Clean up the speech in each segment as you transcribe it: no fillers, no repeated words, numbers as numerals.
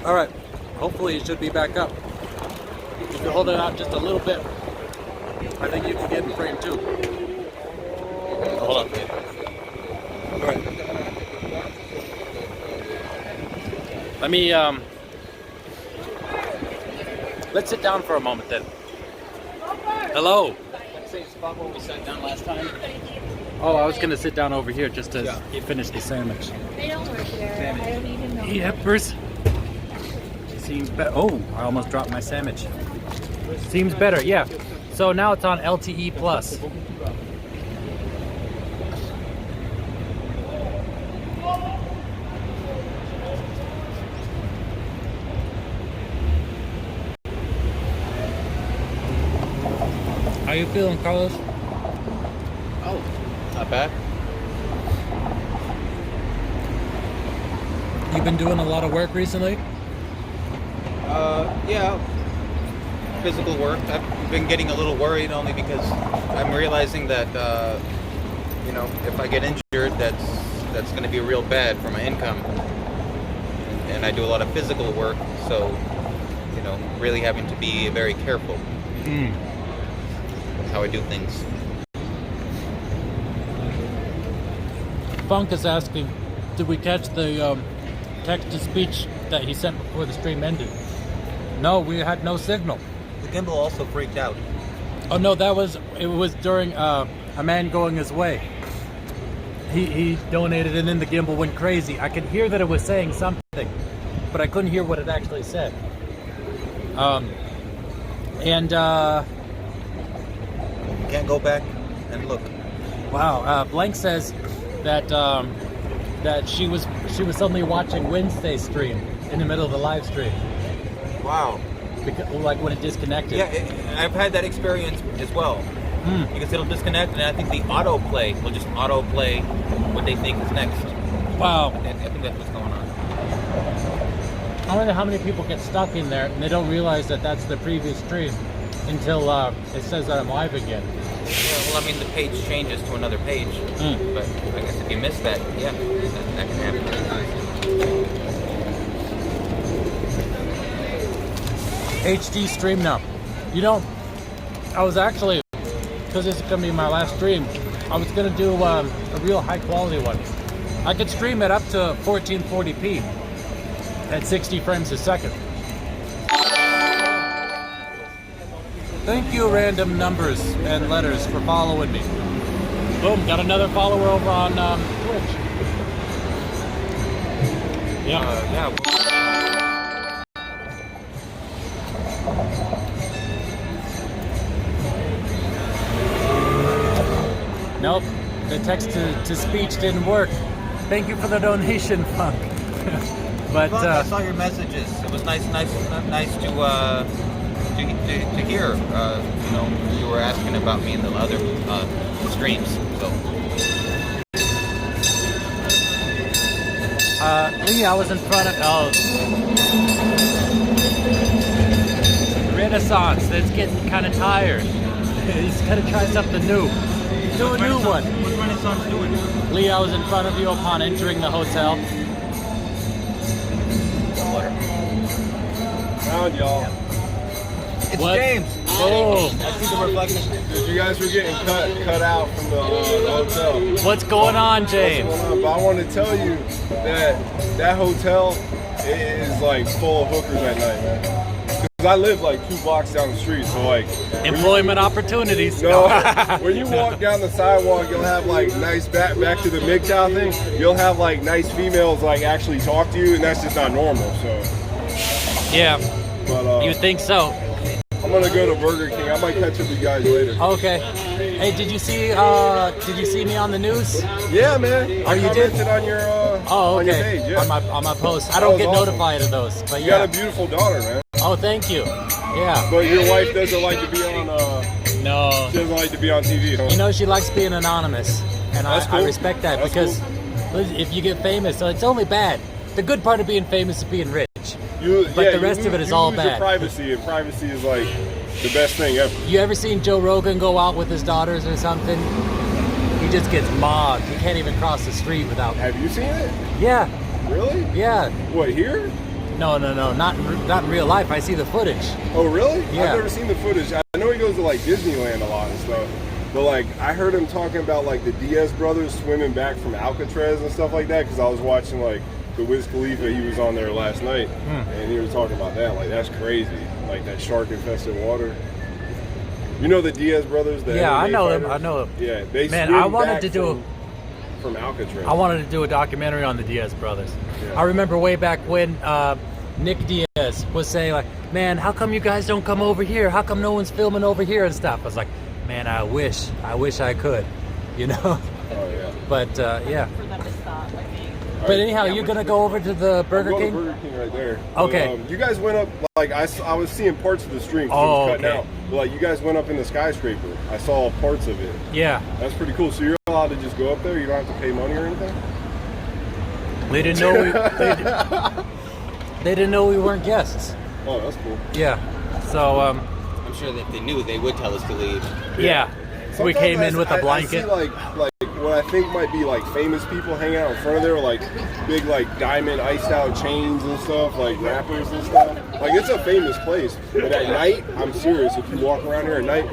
All right. Hopefully it should be back up. If you hold it out just a little bit, I think you can get in frame too. Hold on. All right. Let me, let's sit down for a moment then. Hello. Same spot where we sat down last time. Oh, I was going to sit down over here just to finish the sandwich. They don't work there. I don't even know. Peppers. Seems better. Oh, I almost dropped my sandwich. Seems better, yeah. So now it's on LTE Plus. How you feeling, Carlos? Oh, not bad. You've been doing a lot of work recently? Yeah. Physical work. I've been getting a little worried only because I'm realizing that, if I get injured, that's going to be real bad for my income. And I do a lot of physical work, so, really having to be very careful. How I do things. Funk is asking, did we catch the text-to-speech that he sent before the stream ended? No, we had no signal. The gimbal also freaked out. Oh no, it was during a man going his way. He donated and then the gimbal went crazy. I could hear that it was saying something, but I couldn't hear what it actually said. Can't go back and look. Wow, Blank says that that she was suddenly watching Wednesday's stream in the middle of the live stream. Wow. Because, like when it disconnected. Yeah, I've had that experience as well. Because it'll disconnect, and I think the autoplay will just autoplay what they think is next. Wow. I think that's what's going on. I wonder how many people get stuck in there and they don't realize that that's the previous stream until it says that I'm live again. Yeah, well, I mean, the page changes to another page. But I guess if you miss that, yeah, that can happen anytime. HD stream now. I was actually, because this is going to be my last stream, I was going to do a real high quality one. I could stream it up to 1440p at 60 frames a second. Thank you, random numbers and letters, for following me. Boom, got another follower over on Twitch. Yeah. Nope, the text-to-speech didn't work. Thank you for the donation, Funk. But I saw your messages. It was nice to hear. You were asking about me in the other streams. So. Lee, I was in front of Renaissance. That's getting kind of tired. He's gonna try something new. Do a new one. What's Renaissance doing? Lee, I was in front of you upon entering the hotel. Found y'all. It's What? James. Oh, I see the reflection. You guys were getting cut out from the hotel. what's going on, James? But I want to tell you that hotel is like full of hookers at night, man. Because I live like 2 blocks down the street, so like Employment opportunities. no, when you walk down the sidewalk, you'll have like nice back to the MGTOW thing. You'll have like nice females like actually talk to you, and that's just not normal. So Yeah, but you think so? I'm gonna go to Burger King. I might catch up with you guys later. Okay. Hey, did you see me on the news? Yeah, man. Oh, I you did? commented on your Oh, on your okay. page. Yeah. On my post. I That don't was get awesome. notified of those, but You yeah. got a beautiful daughter, man. Oh, thank you. Yeah. But your wife doesn't like to be on. No. She doesn't like to be on TV. Huh? You know, she likes being anonymous, and That's I cool. respect that. That's Because if you get famous, so it's only bad. The good part of being famous is being rich. But the rest of it is all lose bad. Your privacy, and privacy is like the best thing ever. You ever seen Joe Rogan go out with his daughters or something? He just gets mobbed. He can't even cross the street without. Have you seen it? Yeah. Really? Yeah. What, here? No, not in real life. I see the footage. Oh, really? Yeah. I've never seen the footage. I know he goes to like Disneyland a lot and stuff. But like, I heard him talking about like the Diaz brothers swimming back from Alcatraz and stuff like that because I was watching like the Wiz Khalifa. He was on there last night, and he was talking about that. Like, that's crazy. Like that shark-infested water. You know the Diaz brothers? The Yeah, MMA I know fighters? them. I know them. Yeah, they Man, swim I wanted back to do from Alcatraz. I wanted to do a documentary on the Diaz brothers. Yeah. I remember way back when Nick Diaz was saying like, "Man, how come you guys don't come over here? How come no one's filming over here and stuff?" I was like, "Man, I wish I could," you know. Oh yeah. But yeah. For them to stop, like, But anyhow, you're gonna go over to the Burger I'm going King. to Burger King right there. Okay. But, you guys went up like I was seeing parts of the stream. 'Cause Oh, it was cutting okay. out. But, like you guys went up in the skyscraper. I saw parts of it. Yeah. That's pretty cool. So you're allowed to just go up there. You don't have to pay money or anything. They didn't know they didn't know we weren't guests. Oh, that's cool. Yeah. So I'm sure that if they knew, they would tell us to leave. yeah. So we Sometimes came in with a I blanket. see like what I think might be like famous people hanging out in front of there, like big like diamond iced out chains and stuff, like rappers and stuff. Like it's a famous place. But at night, I'm serious. If you walk around here at night,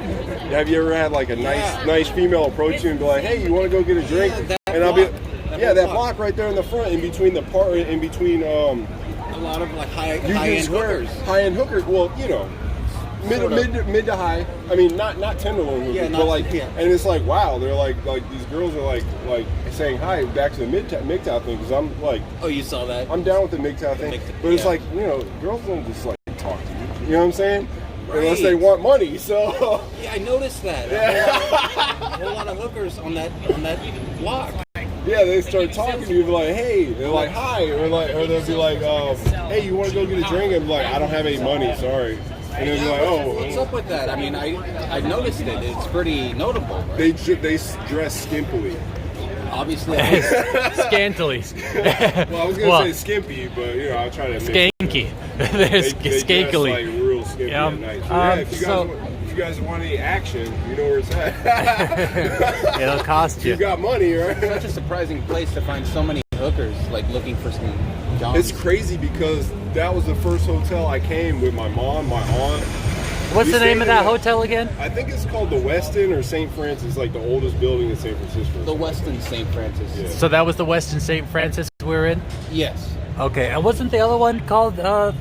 have you ever had like a nice female approach you and be like, "Hey, you want to go get a drink?" And I'll be, yeah, that block right there in the front, in between the part, in between A lot of like high-end hookers. high-end hookers. Well, you know. Mid to high. I mean, not Tenderloin hookers, Yeah, but not- like, yeah. and it's like, wow, they're like these girls are like saying hi back to the MGTOW thing because I'm like, Oh, you saw that? I'm down with the MGTOW thing, MGTOW, but it's yeah. like, you know, girls don't just like talk to you. You know what I'm saying? Unless Right. they want money. So Yeah, I noticed that. A whole lot of hookers on that block. yeah, they start talking to you, be like, hey, they're like, hi, or they'll be like, hey, you want to go get a drink? And be like, I don't have any money, sorry. And they'll be like, What's oh. up with that? I mean, I noticed it. It's pretty notable. Right? They dress skimpily. Obviously, Scantily. Well, I was gonna say skimpy, but you know, I'll try to. Skanky. They're They dress skankily. like real skimpy Yeah, at night. So, yeah, if so- you guys want any action, you know where it's at. It'll cost You you. got money, right? such a surprising place to find so many hookers like looking for some jobs. It's crazy because that was the first hotel I came with my mom, my aunt. What's We the name stayed of that in a- hotel again? I think it's called the Westin or St. Francis, like the oldest building in San Francisco. the Westin St. Francis. Yeah. So that was the Westin St. Francis we were in? Yes. Okay, and wasn't the other one called, what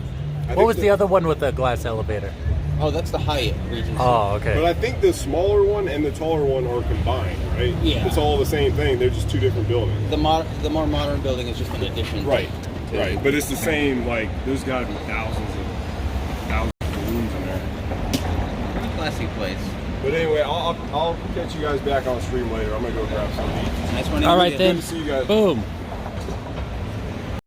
think was the other one with the glass elevator? Oh, that's the Hyatt Regency. Oh, But okay. I think the smaller one and the taller one are combined, right? Yeah. It's all the same thing. They're just two different buildings. The more modern building is just an addition. Right. Right. But it's the same, like, there's got to be thousands of rooms in there. Pretty classy place. But anyway, I'll catch you guys back on stream later. I'm going to go grab some to eat. Nice one. All right Good then. to see you guys. Boom.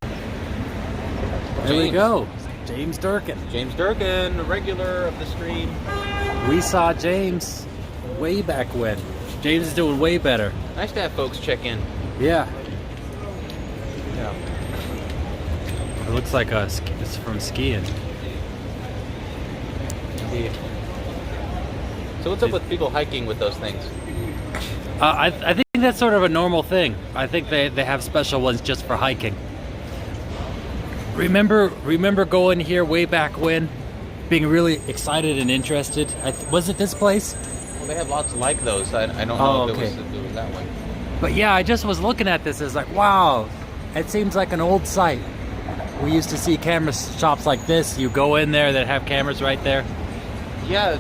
There we James. go. James Durkin. James Durkin, a regular of the stream. We saw James way back when. James is doing way better. Nice to have folks check in. Yeah. Yeah. It looks like it's from skiing. So what's up with people hiking with those things? I think that's sort of a normal thing. I think they have special ones just for hiking. Remember going here way back when, being really excited and interested. Was it this place? Well, they have lots like those. I don't know Oh, if okay. it was that one. But yeah, I just was looking at this. It's like, wow, it seems like an old site. We used to see camera shops like this. You go in there that have cameras right there. Yeah,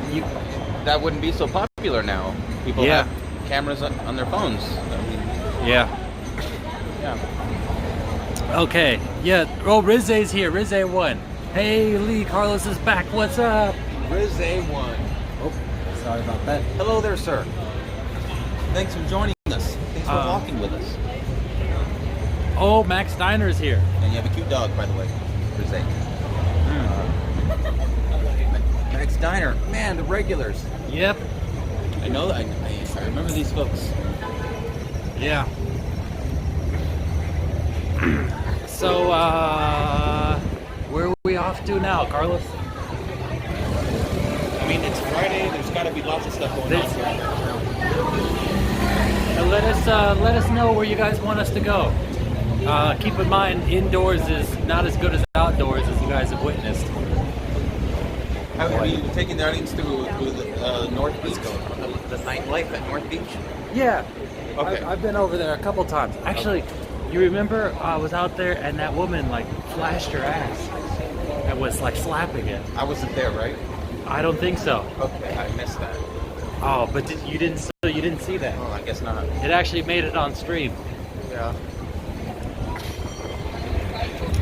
that wouldn't be so popular now. People Yeah. have cameras on their phones. I mean, Yeah. yeah. Okay. Yeah. Oh, Rizze's here. Rizze won. Hey, Lee, Carlos is back. What's up? Riz A1. Oh, sorry about that. Hello there, sir. Thanks for joining us. Thanks for walking with us. Oh, Max Diner's here. And you have a cute dog, by the way. Riz A. Max Diner. Man, the regulars. Yep. I know that. I remember these folks. Yeah. So, where are we off to now, Carlos? I mean, it's Friday. There's got to be lots of stuff going on here. And let us know where you guys want us to go. Keep in mind, indoors is not as good as outdoors, as you guys have witnessed. Have you taken the audience to the North Beach, the nightlife at North Beach? Yeah. Okay. I've been over there a couple times. Actually, you remember I was out there and that woman like flashed her ass and was like slapping it. I wasn't there, right? I don't think so. Okay, I missed that. Oh, but you didn't see that. Oh, I guess not. It actually made it on stream. Yeah.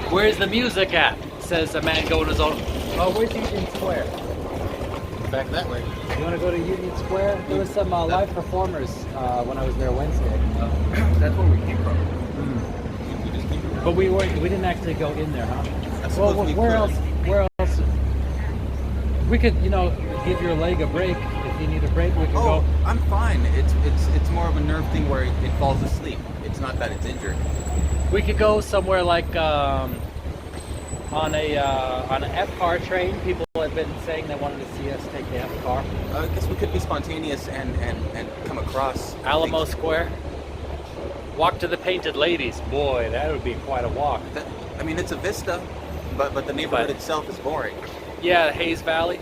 Where's the music at? Says a man going his own. Oh, where's Union Square? Back that way. You want to go to Union Square? There was some live performers when I was there Wednesday. That's where we came from. We just came from. But we didn't actually go in there, huh? I suppose we where could. else? Where else? We could, give your leg a break. If you need a break, we could Oh, go. I'm fine. It's more of a nerve thing where it falls asleep. It's not that it's injured. We could go somewhere like on an F car train. People have been saying they wanted to see us take the F car. I guess we could be spontaneous and come across Alamo things. Square. Walk to the Painted Ladies. Boy, that would be quite a walk. I mean, it's a vista, but the neighborhood But- itself is boring. Yeah, Hayes Valley.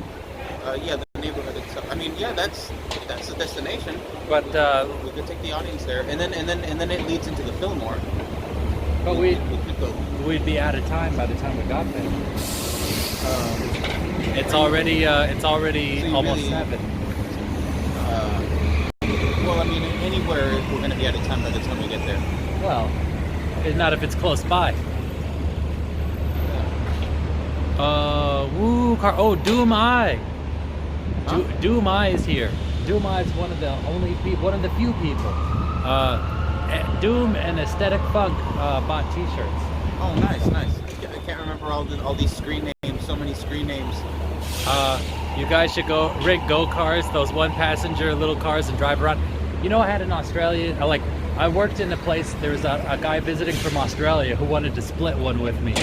Yeah, the neighborhood itself. I mean, yeah, that's the destination. But We could take the audience there, and then it leads into the Fillmore. we could go. we'd be out of time by the time we got there. It's already So you almost really- 7. Well, I mean, anywhere we're going to be out of time by the time we get there. Well, not if it's close by. Doom Eye. Huh? Doom Eye is here. Doom Eye is one of the few people. Doom and Aesthetic Funk bought T-shirts. Oh, nice. I can't remember all these screen names. So many screen names. You guys should go rig go-cars, those one-passenger little cars, and drive around. I had in Australia, I worked in a place, there was a guy visiting from Australia who wanted to split one with me.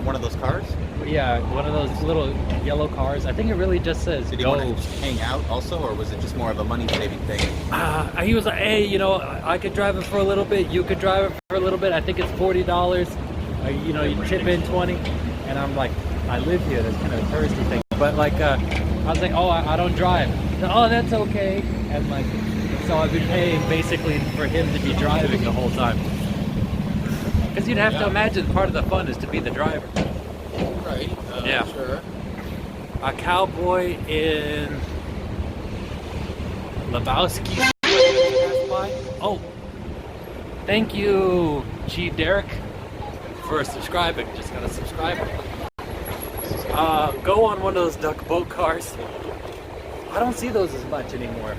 One of those cars? Yeah, one of those little yellow cars. I think it really just says Did he go. want to just hang out also, or was it just more of a money-saving thing? He was like, hey, I could drive it for a little bit, you could drive it for a little bit, I think it's $40. You chip in 20. And I'm like, I live here, that's kind of a touristy thing. But I was like, oh, I don't drive. So, oh, that's okay. And so I've been paying basically for him to be driving the whole time. Because you'd have to imagine part of the fun is to be the driver. Right. Yeah. Sure. A cowboy in Lebowski. Oh, thank you, G. Derek, for subscribing. Just gotta subscribe. Go on one of those duck boat cars. I don't see those as much anymore.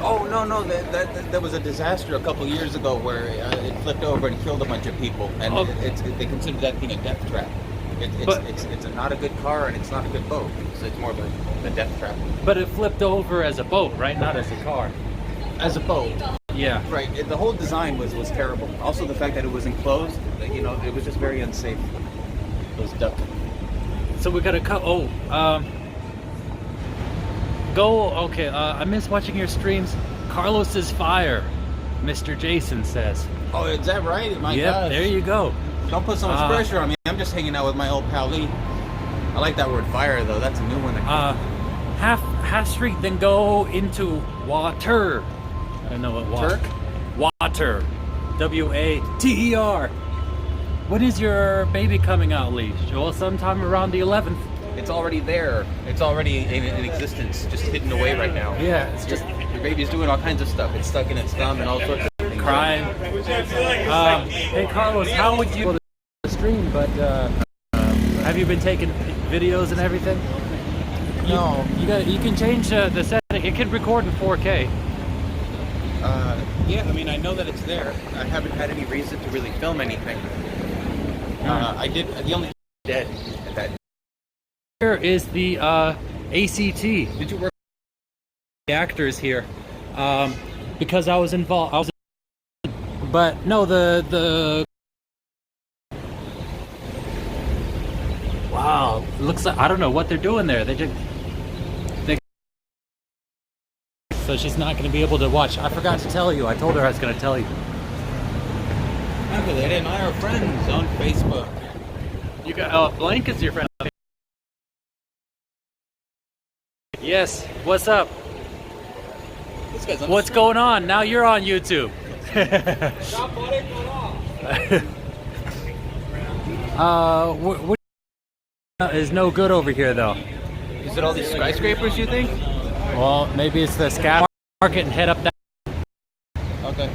Oh no, that was a disaster a couple years ago where it flipped over and killed a bunch of people, and Oh. they consider that being a death trap. It's not a good car and it's not a good boat. So it's more of a death trap. But it flipped over as a boat, right? Not as a car. As a boat, Yeah. right? The whole design was terrible. Also, the fact that it was enclosed, it was just very unsafe. Those duck. So we gotta cut. Go. Okay. I miss watching your streams. Carlos is fire, Mr. Jason says. Oh, is that right? My Yep. God. There you go. Don't put so much pressure on me. I'm just hanging out with my old pal Lee. I like that word fire though. That's a new one. Half street, then go into water. I don't know what water. Water. WATER. When is your baby coming out, Lee? Well, sometime around the 11th. It's already there. It's already in existence, just hidden away right now. Yeah, it's just Your baby's doing all kinds of stuff. It's stuck in its thumb and all sorts of things. crying. Hey, Carlos, how would you the stream? But have you been taking videos and everything? No. You can change the setting. It can record in 4K. Yeah, I mean, I know that it's there. I haven't had any reason to really film anything. I did. The only dead at that. Here is the ACT. Did you work? The actors here, because I was involved. But no, the. Wow, looks like I don't know what they're doing there. So she's not going to be able to watch. I forgot to tell you. I told her I was going to tell you. Hi, Lady and I are friends on Facebook. You got Blank is your friend. Yes. What's up? This guy's on What's going on? Now you're on YouTube. What is no good over here though? Is it all these skyscrapers, you think? Well, maybe it's the scat market and head up that. Okay.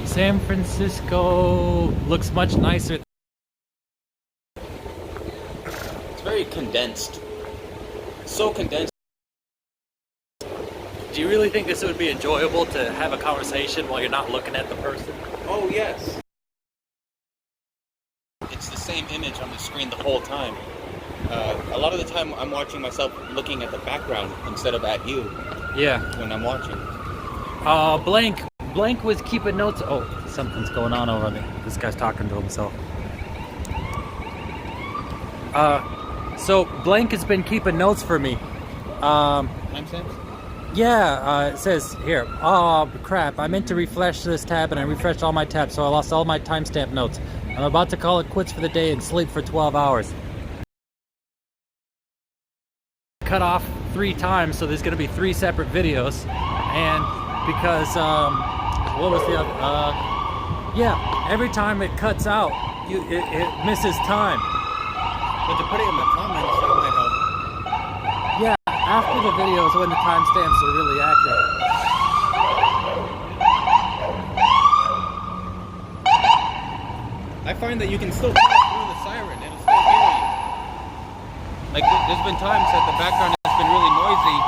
San Francisco looks much nicer. It's very condensed. So condensed. Do you really think this would be enjoyable to have a conversation while you're not looking at the person? Oh, yes. It's the same image on the screen the whole time. A lot of the time I'm watching myself looking at the background instead of at you Yeah. when I'm watching. Blank was keeping notes. Oh, something's going on over there. This guy's talking to himself. So Blank has been keeping notes for me. Timestamps? Yeah, it says here. Oh crap! I meant to refresh this tab and I refreshed all my tabs, so I lost all my timestamp notes. I'm about to call it quits for the day and sleep for 12 hours. Cut off 3 times, so there's going to be 3 separate videos. And because what was the other? Yeah, every time it cuts out, it misses time. But to put it in the comments, that might help. Yeah, after the videos when the timestamps are really accurate. I find that you can still talk through the siren, it'll still hear you. Like, there's been times that the background has been really noisy,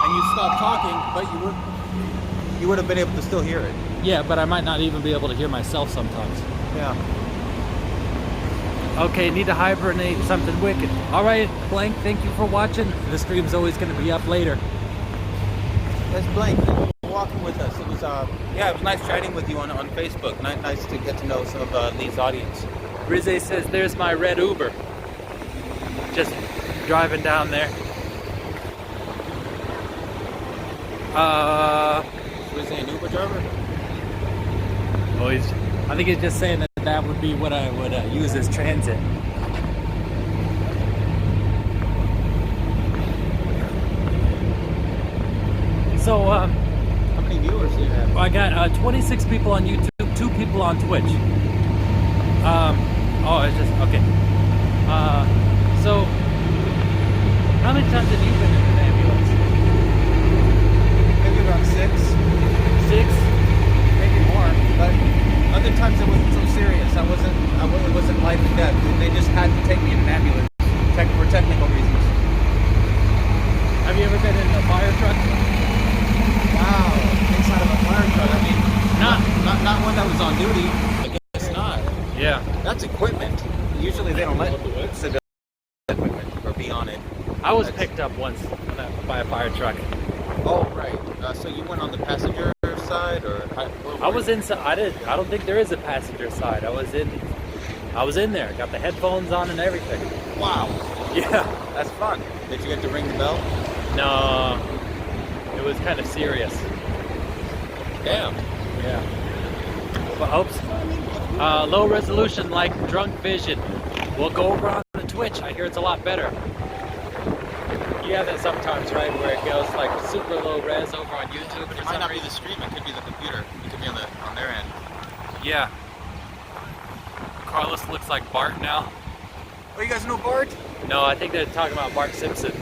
and you stop talking, but you would have been able to still hear it. Yeah, but I might not even be able to hear myself sometimes. Yeah. Okay, need to hibernate something wicked. Alright, Blank, thank you for watching. The stream's always going to be up later. That's Blank. Thank you for walking with us. It was, it was nice chatting with you on Facebook. Nice to get to know some of Lee's audience. Rizze says, there's my red Uber. Just driving down there. Was he an Uber driver? Oh, I think he's just saying that would be what I would use as transit. So, How many viewers do you have? I got 26 people on YouTube, 2 people on Twitch. It's just, okay. So, how many times have you been in an ambulance? Maybe about 6. 6? Maybe more. But other times it wasn't so serious. It wasn't life and death. They just had to take me in an ambulance for technical reasons. Have you ever been in a fire truck? Wow, inside of a fire truck. I mean, not one that was on duty. I guess not. Yeah. That's equipment. Usually they don't let civilian equipment or be on it. I was picked up once by a fire truck. Oh, right. So you went on the passenger side, or I was inside. I don't think there is a passenger side. I was in there. Got the headphones on and everything. Wow, Yeah. that's fun. Did you get to ring the bell? No. It was kind of serious. Damn. Yeah. But oops. Low resolution like drunk vision. We'll go over on the Twitch. I hear it's a lot better. You have that sometimes, right, where it goes like super low res over on YouTube. It might not be the stream. It could be the computer. It could be on their end. Yeah. Carlos looks like Bart now. Oh, you guys know Bart? No, I think they're talking about Bart Simpson.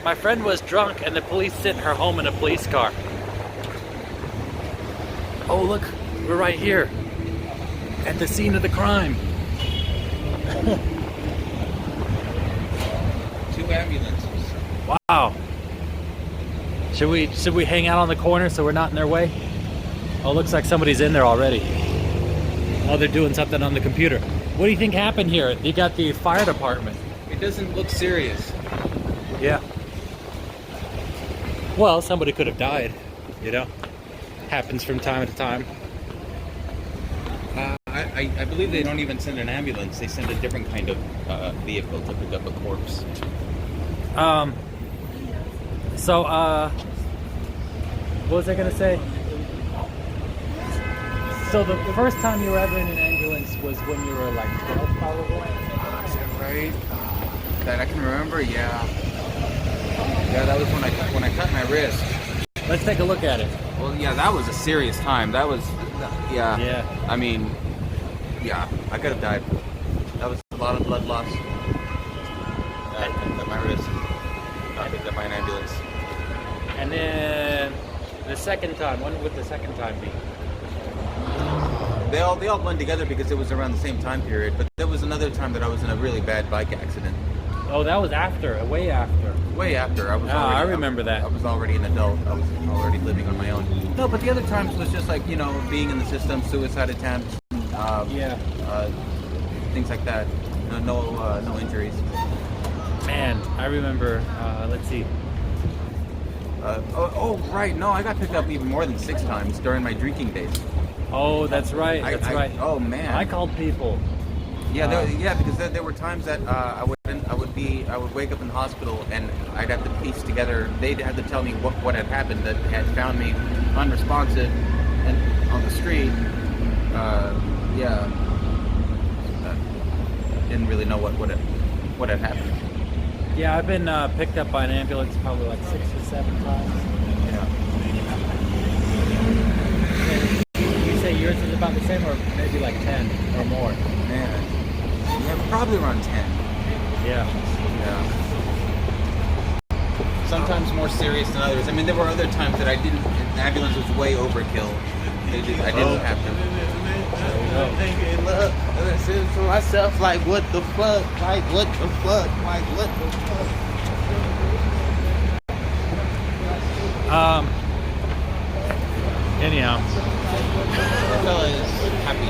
My friend was drunk and the police sent her home in a police car. Oh, look, we're right here at the scene of the crime. 2 ambulances. Wow. Should we hang out on the corner so we're not in their way? Oh, looks like somebody's in there already. Oh, they're doing something on the computer. What do you think happened here? You got the fire department. It doesn't look serious. Yeah. Well, somebody could have died, you know? Happens from time to time. I I believe they don't even send an ambulance. They send a different kind of vehicle to pick up a corpse. So, what was I gonna say? So the first time you were ever in an ambulance was when you were like 12, probably? Is that right? That I can remember, yeah. Yeah, that was when I cut my wrist. Let's take a look at it. Well, yeah, that was a serious time. That was, yeah. Yeah. I mean, yeah, I could have died. That was a lot of blood loss. I cut my wrist. I picked up by an ambulance. And then the second time, when would the second time be? They all blend together because it was around the same time period. But there was another time that I was in a really bad bike accident. Oh, that was after, way after. Way after. I remember that. I was already an adult. I was already living on my own. No, but the other times was just like, being in the system, suicide attempts, things like that. No injuries. Man, I remember, let's see. Right. No, I got picked up even more than 6 times during my drinking days. Oh, that's right. That's right. Oh, man. I called people. Yeah, because there were times that I would wake up in the hospital and I'd have to piece together. They'd have to tell me what had happened. That had found me unresponsive and on the street. Didn't really know what had happened. Yeah, I've been picked up by an ambulance probably like 6 or 7 times. Yeah. You say yours is about the same, or maybe like 10 or more? Man. Yeah, probably around 10. Yeah. Sometimes more serious than others. I mean, there were other times that the ambulance was way overkill. I didn't have to. Thinking, look, listen to myself like, what the fuck? Like, what the fuck? Like, what the fuck? Anyhow. Fella is happy.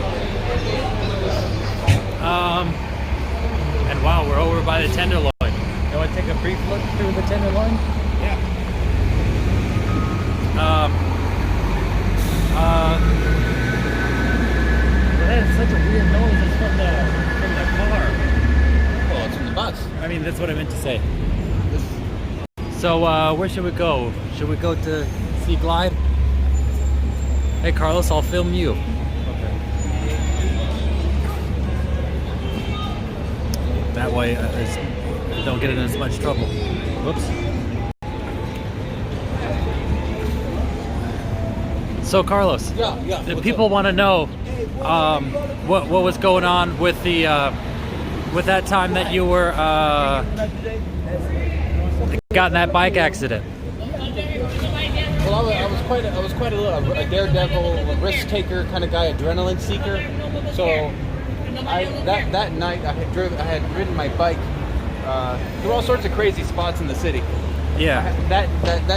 And wow, we're over by the Tenderloin. You want to take a brief look through the Tenderloin? Yeah. That's such a weird noise. It's from the car. Well, it's from the bus. I mean, that's what I meant to say. So, where should we go? Should we go to see Glide? Hey, Carlos, I'll film you. Okay. That way, don't get in as much trouble. Whoops. So, Carlos, Yeah. people want to know what was going on with the with that time that you were got in that bike accident. Well, I was quite a daredevil, a risk taker kind of guy, adrenaline seeker. So that night I had ridden my bike through all sorts of crazy spots in the city. Yeah. That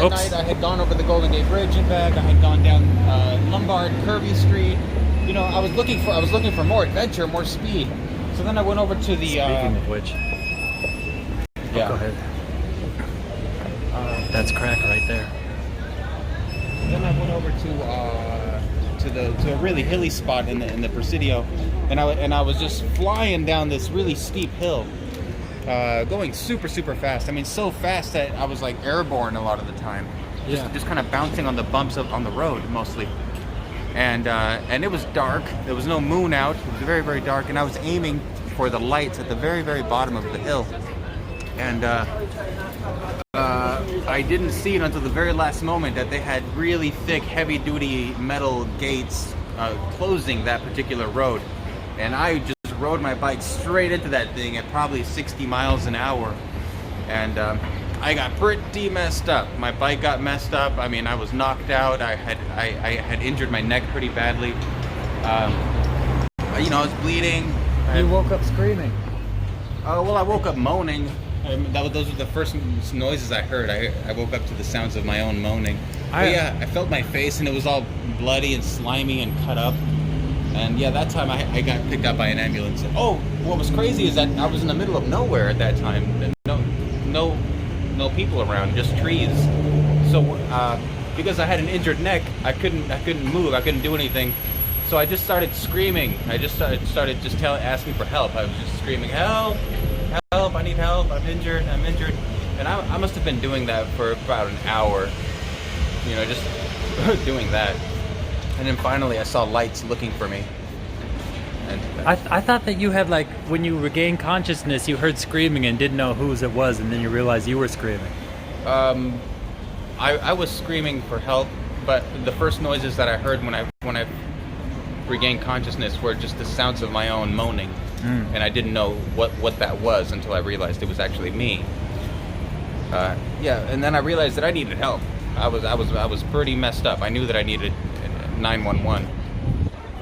night I had gone over the Golden Gate Bridge and back. I had gone down Lombard, Kirby Street. I was looking for more adventure, more speed. So then I went over to the. Speaking of which, yeah. go ahead. That's crack right there. Then I went over to a really hilly spot in the Presidio, and I was just flying down this really steep hill, going super fast. I mean, so fast that I was like airborne a lot of the time. Just kind of bouncing on the bumps on the road mostly. And it was dark. There was no moon out. It was very, very dark, and I was aiming for the lights at the very, very bottom of the hill. And I didn't see it until the very last moment that they had really thick, heavy-duty metal gates closing that particular road. And I just rode my bike straight into that thing at probably 60 miles an hour. And I got pretty messed up. My bike got messed up. I mean, I was knocked out. I had injured my neck pretty badly. I was bleeding. You woke up screaming. Well, I woke up moaning. Those were the first noises I heard. I woke up to the sounds of my own moaning. I felt my face, and it was all bloody and slimy and cut up. And yeah, that time I got picked up by an ambulance. Oh, what was crazy is that I was in the middle of nowhere at that time. And no people around, just trees. So because I had an injured neck, I couldn't move. I couldn't do anything So I just started screaming. I just started just asking for help. I was just screaming, help, help, I need help, I'm injured. And I must have been doing that for about an hour, you know, just doing that. And then finally I saw lights looking for me. And I thought that you had, like, when you regained consciousness, you heard screaming and didn't know whose it was, and then you realized you were screaming. I was screaming for help, but the first noises that I heard when I regained consciousness were just the sounds of my own moaning, and I didn't know what that was until I realized it was actually me. And then I realized that I needed help. I was pretty messed up. I knew that I needed 911.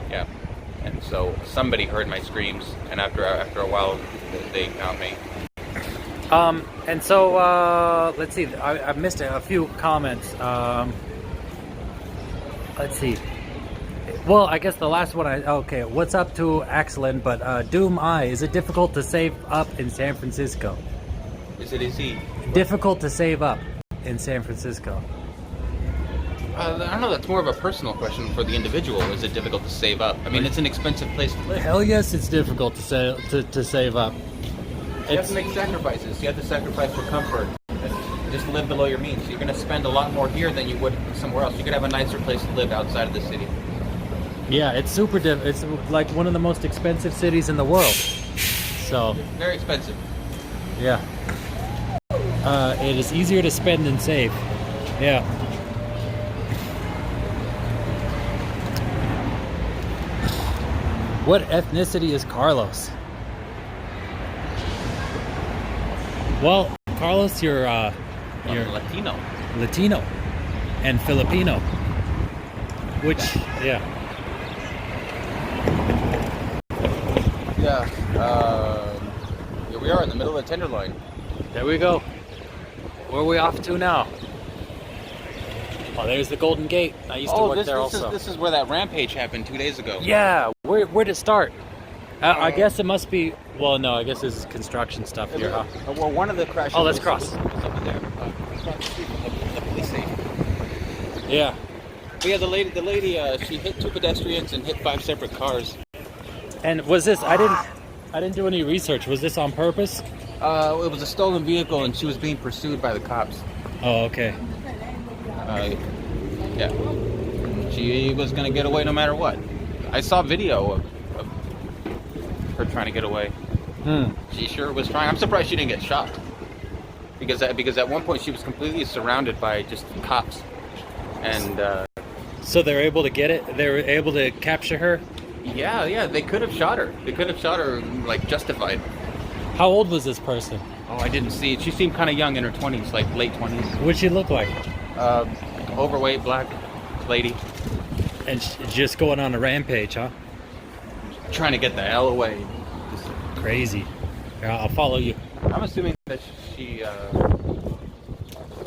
Yeah, and so somebody heard my screams, and after a while, they found me. And so, let's see, I missed a few comments. Let's see. Well, I guess the last one, okay, what's up to excellent, but Doom Eye, is it difficult to save up in San Francisco? Is it easy? Difficult to save up in San Francisco. I don't know, that's more of a personal question for the individual. Is it difficult to save up? I mean, it's an expensive place to live. Hell yes, it's difficult to save up. You have to make sacrifices. You have to sacrifice for comfort. Just live below your means. You're going to spend a lot more here than you would somewhere else. You could have a nicer place to live outside of the city. Yeah, it's super it's like one of the most expensive cities in the world. So Very expensive. yeah, it is easier to spend than save. Yeah. What ethnicity is Carlos? Well, Carlos, you're Latino. Latino and Filipino. Which, yeah. Yeah. Here we are in the middle of the Tenderloin. There we go. Where are we off to now? Oh, there's the Golden Gate. I used to work there also. This is where that rampage happened 2 days ago. Yeah, where to start? I guess it must be. Well, no, I guess this is construction stuff here, huh? Well, one of the crashes. Oh, let's cross. Was over there. Across the street from the police station. Yeah. But yeah, the lady, she hit 2 pedestrians and hit 5 separate cars. And was this? I didn't do any research. Was this on purpose? It was a stolen vehicle, and she was being pursued by the cops. Oh, okay. Yeah. She was gonna get away no matter what. I saw video of her trying to get away. She sure was trying. I'm surprised she didn't get shot. Because at one point she was completely surrounded by just cops. And So they were able to get it? They were able to capture her? yeah, they could have shot her. They could have shot her, like, justified. How old was this person? Oh, I didn't see it. She seemed kind of young, in her 20s, like late 20s. What'd she look like? Overweight, black lady. And just going on a rampage, huh? Trying to get the hell away. Crazy. Yeah, I'll follow you. I'm assuming that she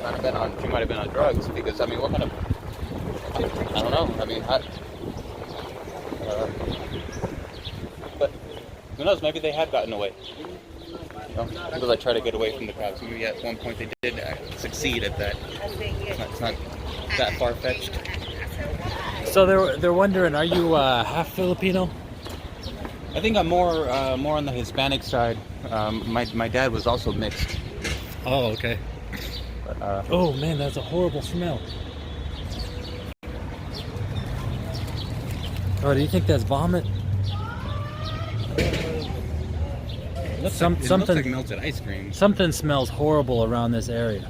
might have been on drugs, because, I mean, what kind of... I don't know. I mean, but who knows? Maybe they had gotten away. Because I try to get away from the cops. Maybe at one point they did succeed at that. It's not that far-fetched. So they're wondering, are you half Filipino? I think I'm more on the Hispanic side. My dad was also mixed. Oh, okay. But, oh man, that's a horrible smell. Oh, do you think that's vomit? it looks Something like melted ice cream. Something smells horrible around this area.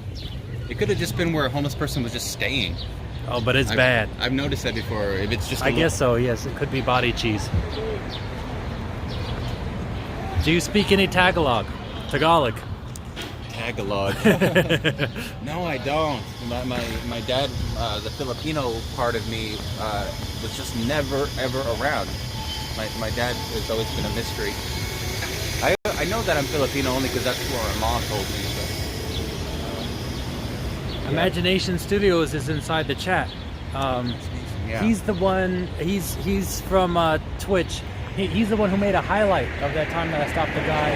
It could have just been where a homeless person was just staying. Oh, but it's bad. I've noticed that before. If it's just I guess so, yes. It could be body cheese. Do you speak any Tagalog? Tagalog? Tagalog. No, I don't. My dad, the Filipino part of me, was just never ever around. My dad has always been a mystery. I know that I'm Filipino only because that's what my mom told me. But, Imagination Studios is inside the chat. Yeah. He's the one. He's from Twitch. He's the one who made a highlight of that time that I stopped the guy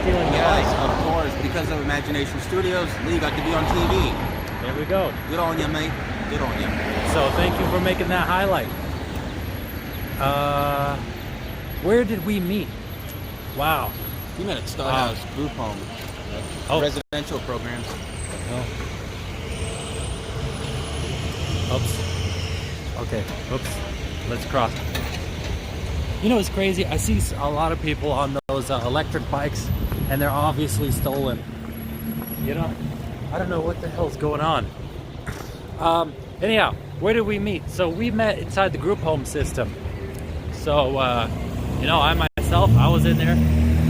stealing the Yes, bike. of course. Because of Imagination Studios, Lee got to be on TV. There we go. Good on you, mate. Good on you. So thank you for making that highlight. Where did we meet? Wow. We met at Star House Group Home. Oh. Residential programs. Oh. Oops. Okay. Oops. Let's cross. You know what's crazy? I see a lot of people on those electric bikes, and they're obviously stolen. You know? I don't know what the hell's going on. Anyhow, where did we meet? So we met inside the group home system. So, you know, I was in there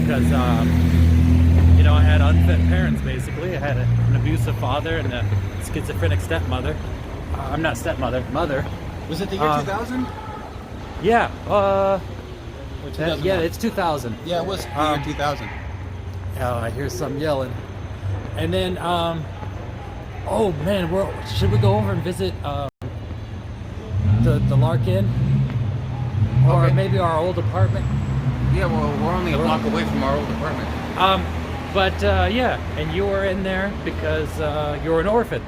because, you know, I had unfit parents, basically. I had an abusive father and a schizophrenic stepmother. I'm not stepmother, mother. Was it the year 2000? Yeah, Or 2001? yeah, it's 2000. Yeah, it was the year 2000. Oh, I hear some yelling. And then, oh man, should we go over and visit the Larkin? Or Okay. maybe our old apartment? Yeah, well, we're only a block away from our old apartment. Yeah, and you were in there because you were an orphan.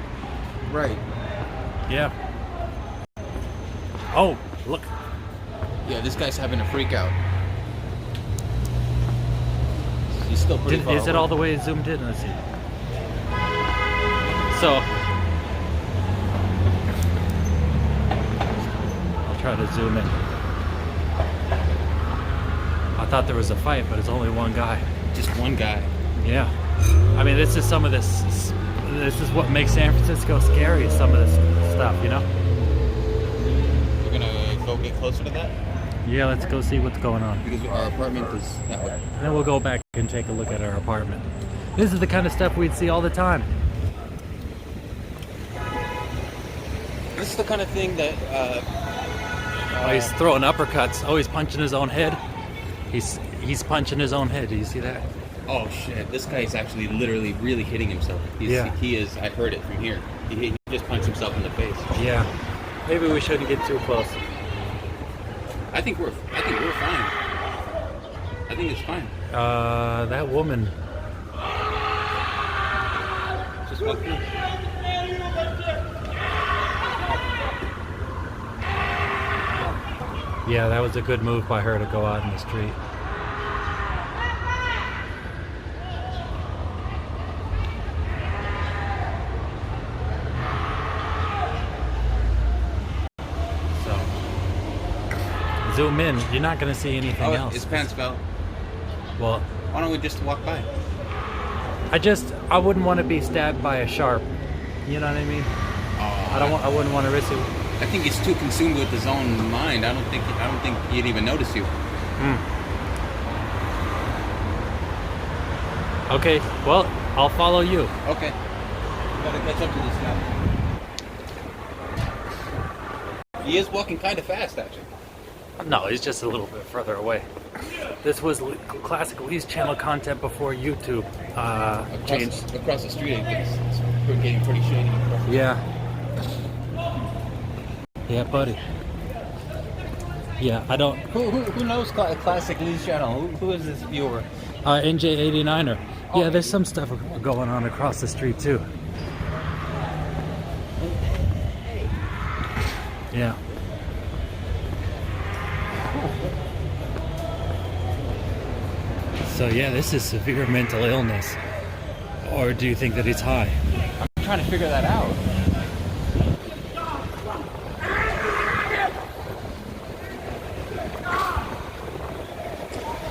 Right. Yeah. Oh, look. Yeah, this guy's having a freak out. He's still pretty far Is it away. all the way zoomed in? Let's see. So, I'll try to zoom in. I thought there was a fight, but it's only one guy. Just one guy. Yeah. I mean, this is some of this. This is what makes San Francisco scary. Some of this stuff, you know. We're gonna go get closer to that Yeah, let's go see what's going on. because our apartment is that way. And then we'll go back and take a look at our apartment. This is the kind of stuff we'd see all the time. This is the kind of thing that. Oh, he's throwing uppercuts. Oh, he's punching his own head. He's punching his own head. Do you see that? Oh shit! This guy is actually literally really hitting himself. Yeah. He is. I heard it from here. He just punched himself in the face. Yeah. Maybe we shouldn't get too close. I think we're fine. I think it's fine. That woman. Just walk through. Yeah, that was a good move by her to go out in the street. So, zoom in. You're not going to see anything else. His pants fell. Well, Why don't we just walk by? I wouldn't want to be stabbed by a sharp. You know what I mean? I wouldn't want to risk it. I think he's too consumed with his own mind. I don't think he'd even notice you. Okay, well, I'll follow you. Okay. We gotta catch up to this guy. He is walking kind of fast, actually. No, he's just a little bit further away. This was classic Lee's channel content before YouTube changed. Across the street, it's getting pretty shady. Yeah. Yeah, buddy. Yeah, I don't. Who knows classic Lee's channel? Who is this viewer? NJ89er. Yeah, there's some stuff going on across the street too. Yeah. So yeah, this is severe mental illness. Or do you think that he's high? I'm trying to figure that out.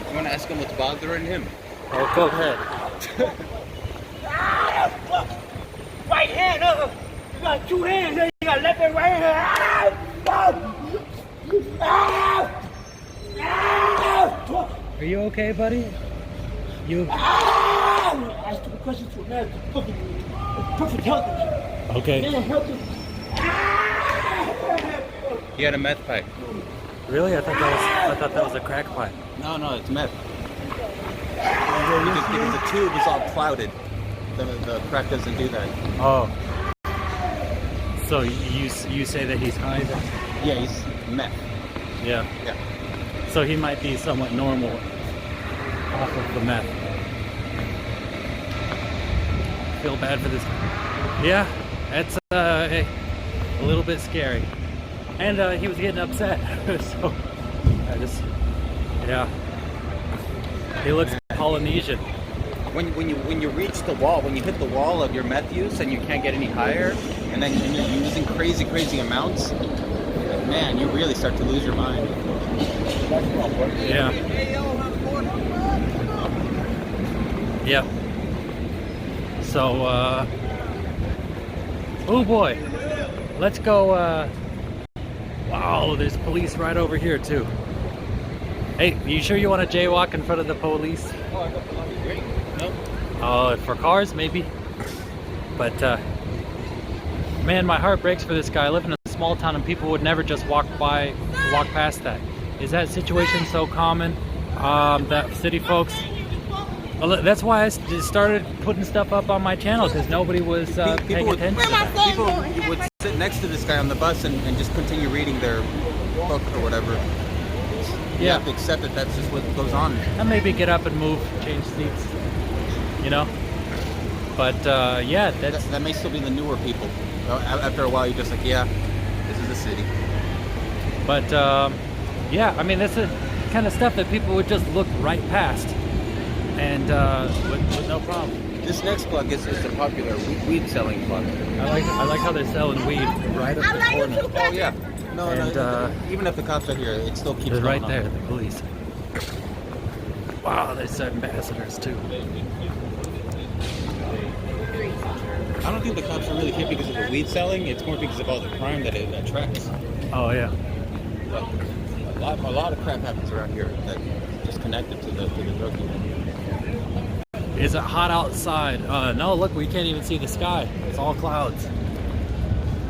I'm gonna ask him what's bothering him. Oh, go ahead. Right hand up. You got two hands there. You got left and right hand. Are you okay, buddy? You I asked him a question to a man. Perfect health. okay? Man, health. He had a meth pipe. Really? I thought that was a crack pipe. No, it's meth. Because the tube is all clouded. The crack doesn't do that. Oh. So you say that he's high then? Yeah, he's meth. Yeah. Yeah. So he might be somewhat normal off of the meth. Feel bad for this. Yeah, that's a little bit scary. And he was getting upset. So Yeah. He looks Polynesian. When you reach the wall, when you hit the wall of your meth use and you can't get any higher, and you're using crazy amounts, man, you really start to lose your mind. Yeah. Yep. So, oh boy. Let's go, wow, there's police right over here too. Hey, you sure you want to jaywalk in front of the police? Oh, I got the lobby great. Nope. For cars, maybe. But, man, my heart breaks for this guy. I live in a small town and people would never just walk past that. Is that situation so common? That city folks... Well, that's why I just started putting stuff up on my channel, because nobody was paying attention to that. People would sit next to this guy on the bus and just continue reading their book or whatever. You have to accept that that's just what goes on. And maybe get up and move, change seats, you know? But, yeah, that may still be the newer people. After a while, you're just like, yeah, this is the city. But, yeah, I mean, that's the kind of stuff that people would just look right past. And with no problem. This next plug is a popular weed selling plug. I like how they're selling weed right up the corner. Oh yeah. No, even if the cops are here, it still keeps going right on. there, the police. Wow, there's ambassadors too. I don't think the cops are really here because of the weed selling. It's more because of all the crime that it attracts. Oh yeah. But a lot of crap happens around here that is connected to the drug dealing. Is it hot outside? No, look, we can't even see the sky. It's all clouds.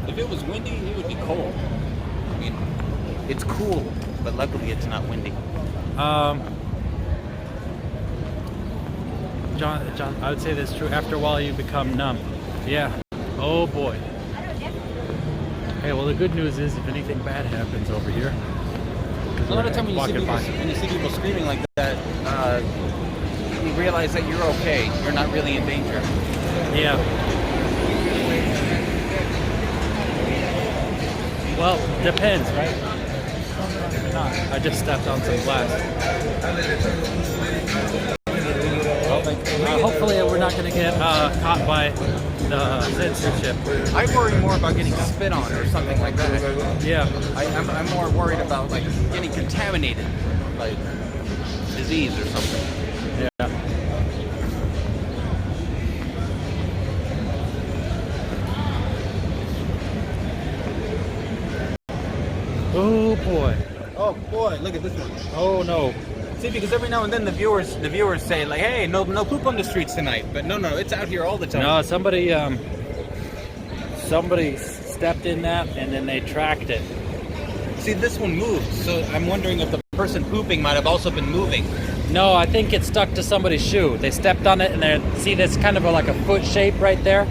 If it was windy, it would be cold. I mean, it's cool, but luckily it's not windy. John, I would say that's true. After a while, you become numb. Yeah. Oh boy. Hey, well, the good news is, if anything bad happens over here, a lot of time when you see people screaming like that, you realize that you're okay. You're not really in danger. Yeah. Well, depends, right? Not. I just stepped on some glass. Hopefully we're not going to get caught by the censorship. I worry more about getting spit on or something like that. Yeah. I'm more worried about like getting contaminated, like disease or something. Yeah. Oh boy. Oh boy, look at this one. Oh no. See, because every now and then the viewers say like, hey, no poop on the streets tonight. But no, it's out here all the time. No, somebody stepped in that and then they tracked it. See, this one moved, so I'm wondering if the person pooping might have also been moving. No, I think it stuck to somebody's shoe. They stepped on it and they see this kind of like a foot shape right there.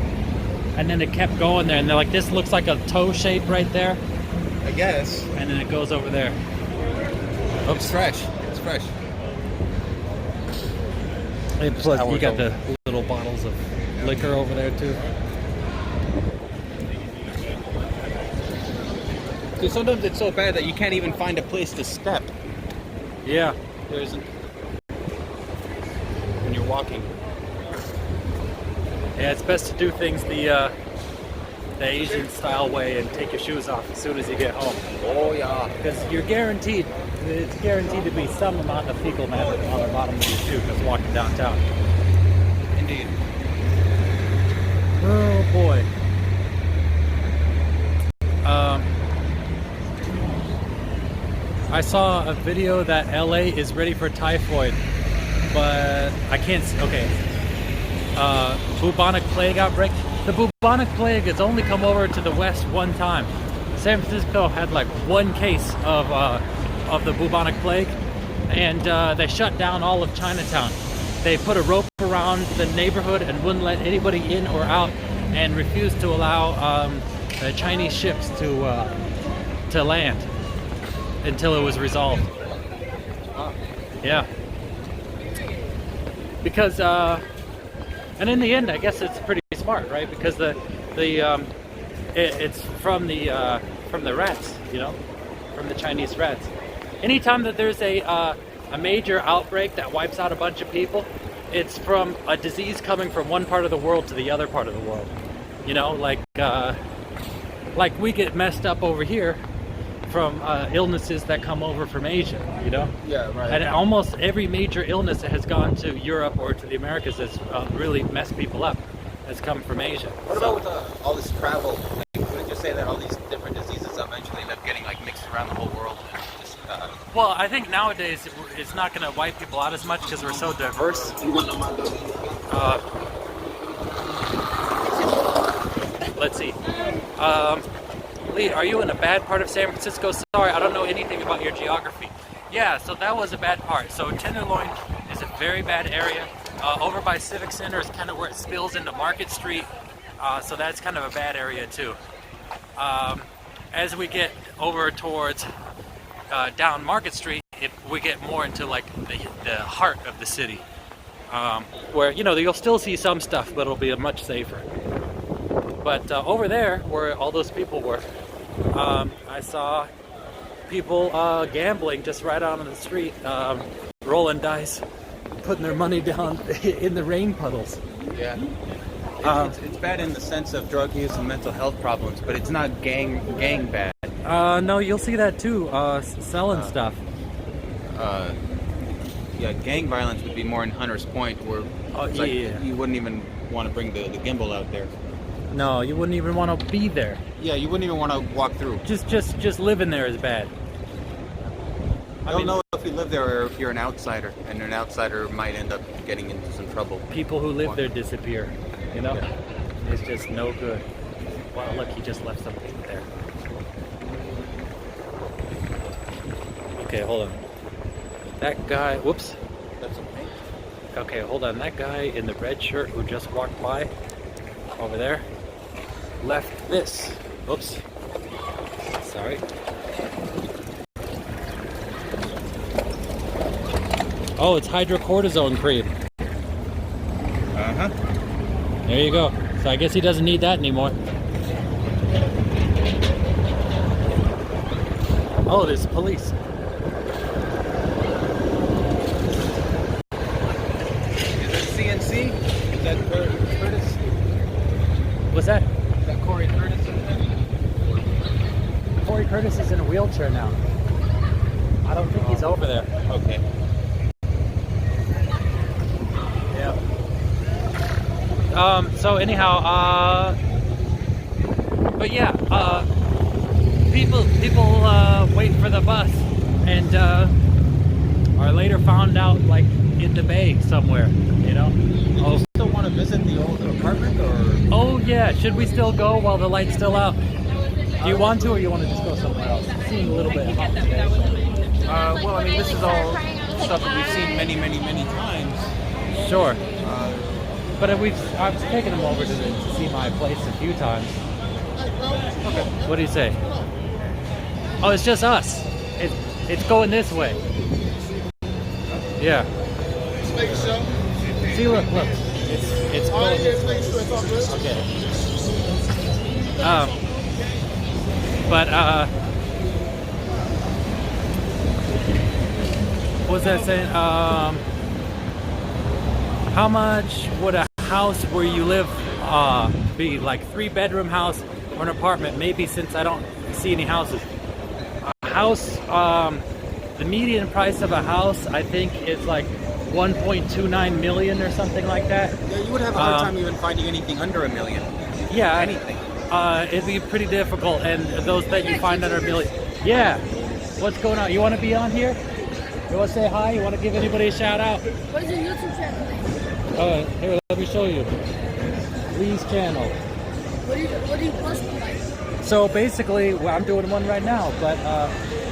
And then it kept going there and they're like, this looks like a toe shape right there. I guess. And then it goes over there. Oops. It's fresh. It's fresh. And plus, you got the little bottles of liquor over there too. Dude, sometimes it's so bad that you can't even find a place to step. Yeah. There isn't. When you're walking. Yeah, it's best to do things the Asian style way and take your shoes off as soon as you get home. Oh yeah. Because it's guaranteed to be some amount of fecal matter on the bottom of your shoe just walking downtown. Indeed. Oh boy. I saw a video that LA is ready for typhoid, but I can't see. Okay. Bubonic plague outbreak. The bubonic plague has only come over to the west one time. San Francisco had like one case of the bubonic plague, and they shut down all of Chinatown. They put a rope around the neighborhood and wouldn't let anybody in or out, and refused to allow Chinese ships to land until it was resolved. Yeah. Because and in the end, I guess it's pretty smart, right? Because it's from the rats, you know, from the Chinese rats. anytime that there's a major outbreak that wipes out a bunch of people, it's from a disease coming from one part of the world to the other part of the world. You know, like we get messed up over here from illnesses that come over from Asia, you know? Yeah, right. And almost every major illness that has gone to Europe or to the Americas has really messed people up has come from Asia. What about with all this travel? Like, would you say that all these different diseases eventually end up getting like mixed around the whole world? Just, Well, I think nowadays it's not going to wipe people out as much because we're so diverse. Let's see. Lee, are you in a bad part of San Francisco? Sorry, I don't know anything about your geography. Yeah, so that was a bad part. So Tenderloin is a very bad area. Over by Civic Center is kind of where it spills into Market Street. So that's kind of a bad area too. As we get over towards down Market Street, we get more into like the heart of the city. Where, you know, you'll still see some stuff, but it'll be much safer. But over there, where all those people were, I saw people gambling just right out on the street, rolling dice, putting their money down in the rain puddles. yeah. It's bad in the sense of drug use and mental health problems, but it's not gang bad. No, you'll see that too, selling stuff. Yeah, gang violence would be more in Hunter's Point, where it's like you wouldn't even want to bring the gimbal out there. No, you wouldn't even want to be there. Yeah, you wouldn't even want to walk through. Just living there is bad. I don't know if you live there or if you're an outsider, and an outsider might end up getting into some trouble. People who live there disappear, you know? Yeah. It's just no good. Wow, look, he just left something there. Okay, hold on. That guy, whoops. That's okay. Okay, hold on. That guy in the red shirt who just walked by over there left this. Oops. Sorry. Oh, it's hydrocortisone cream. Uh-huh. There you go. So I guess he doesn't need that anymore. Oh, there's police. Is that CNC? Is that Curtis? What's that? Is that Corey Curtis? Corey Curtis is in a wheelchair now. I don't think he's over there. Okay. Yeah. So anyhow, but yeah, people wait for the bus and are later found out like in the bay somewhere, you know. Do you still want to visit the old apartment, or? Oh yeah, should we still go while the light's still out? Do you want to, or you want to just go somewhere else? It seemed a little bit hot today. Well, I mean, this is all stuff that we've seen many times. Sure. But I've taken him over to see my place a few times. Okay. What do you say? Oh, it's just us. It's going this way. Yeah. See, look. It's going this way. Okay. But what was that saying? How much would a house where you live be? Like 3-bedroom house or an apartment? Maybe, since I don't see any houses. A house, the median price of a house, I think, is like 1.29 million or something like that. Yeah, you would have a hard time even finding anything under $1 million. Yeah, Anything. It'd be pretty difficult, and those that you find under $1 million. Yeah. What's going on? You want to be on here? You want to say hi? You want to give anybody a shout out? What is your YouTube channel? Here, let me show you. Lee's channel. What do you post like? So basically, well, I'm doing one right now, but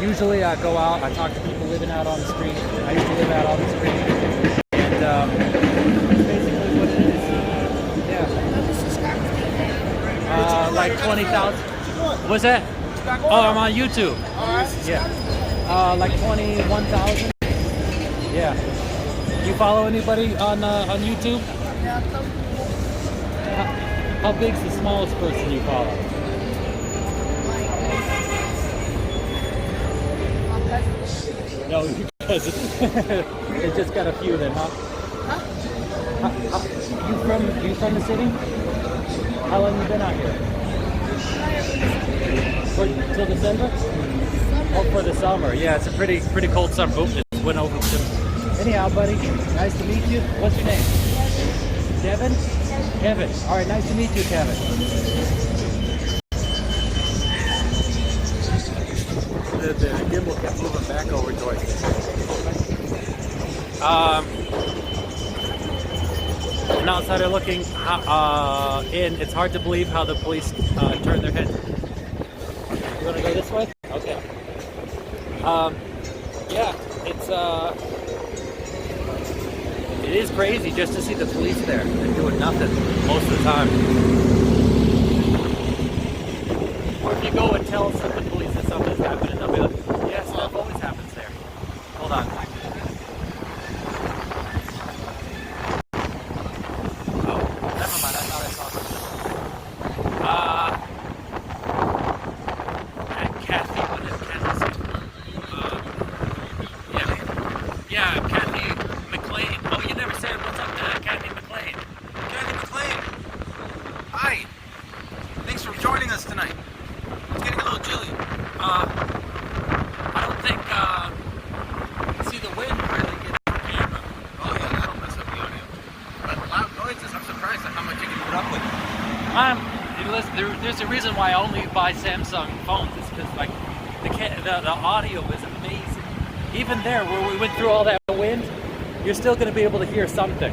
usually I go out, I talk to people living out on the street. I used to live out on the street. And that's basically what it is. Yeah. How many subscribers do you have? Like 20,000. What's that? Oh, I'm on YouTube. Yeah. Like 21,000. Yeah. You follow anybody on YouTube? Yeah, How big's the smallest person you follow? my cousin. No, because it just got a few then, huh? You from the city? How long you been out here? Till December? Oh, for the summer. Yeah, it's a pretty cold summer. Oops, just went over to. Anyhow, buddy, nice to meet you. What's your name? Devin? Kevin. All right, nice to meet you, Kevin. The gimbal kept moving back over towards me. An outsider looking in, it's hard to believe how the police turn their head. You want to go this way? Okay. Yeah, it is crazy just to see the police there. They're doing nothing most of the time. Or if you go and tell some of the police that something's happening, they'll be like, yeah, stuff always happens there. Hold on. Oh, never mind. I thought I saw something. Kathy, what is Kathy's name? Yeah, Kathy McLean. Oh, you never said what's up to Kathy McLean. Kathy McLean. Hi. Thanks for joining us tonight. It's getting a little chilly. I don't think, see the wind really gets the camera. Oh yeah, that'll mess up the audio. But loud noises, I'm surprised at how much you can put up with. There's a reason why I only buy Samsung phones. It's because like the audio is amazing. Even there, where we went through all that wind, you're still going to be able to hear something,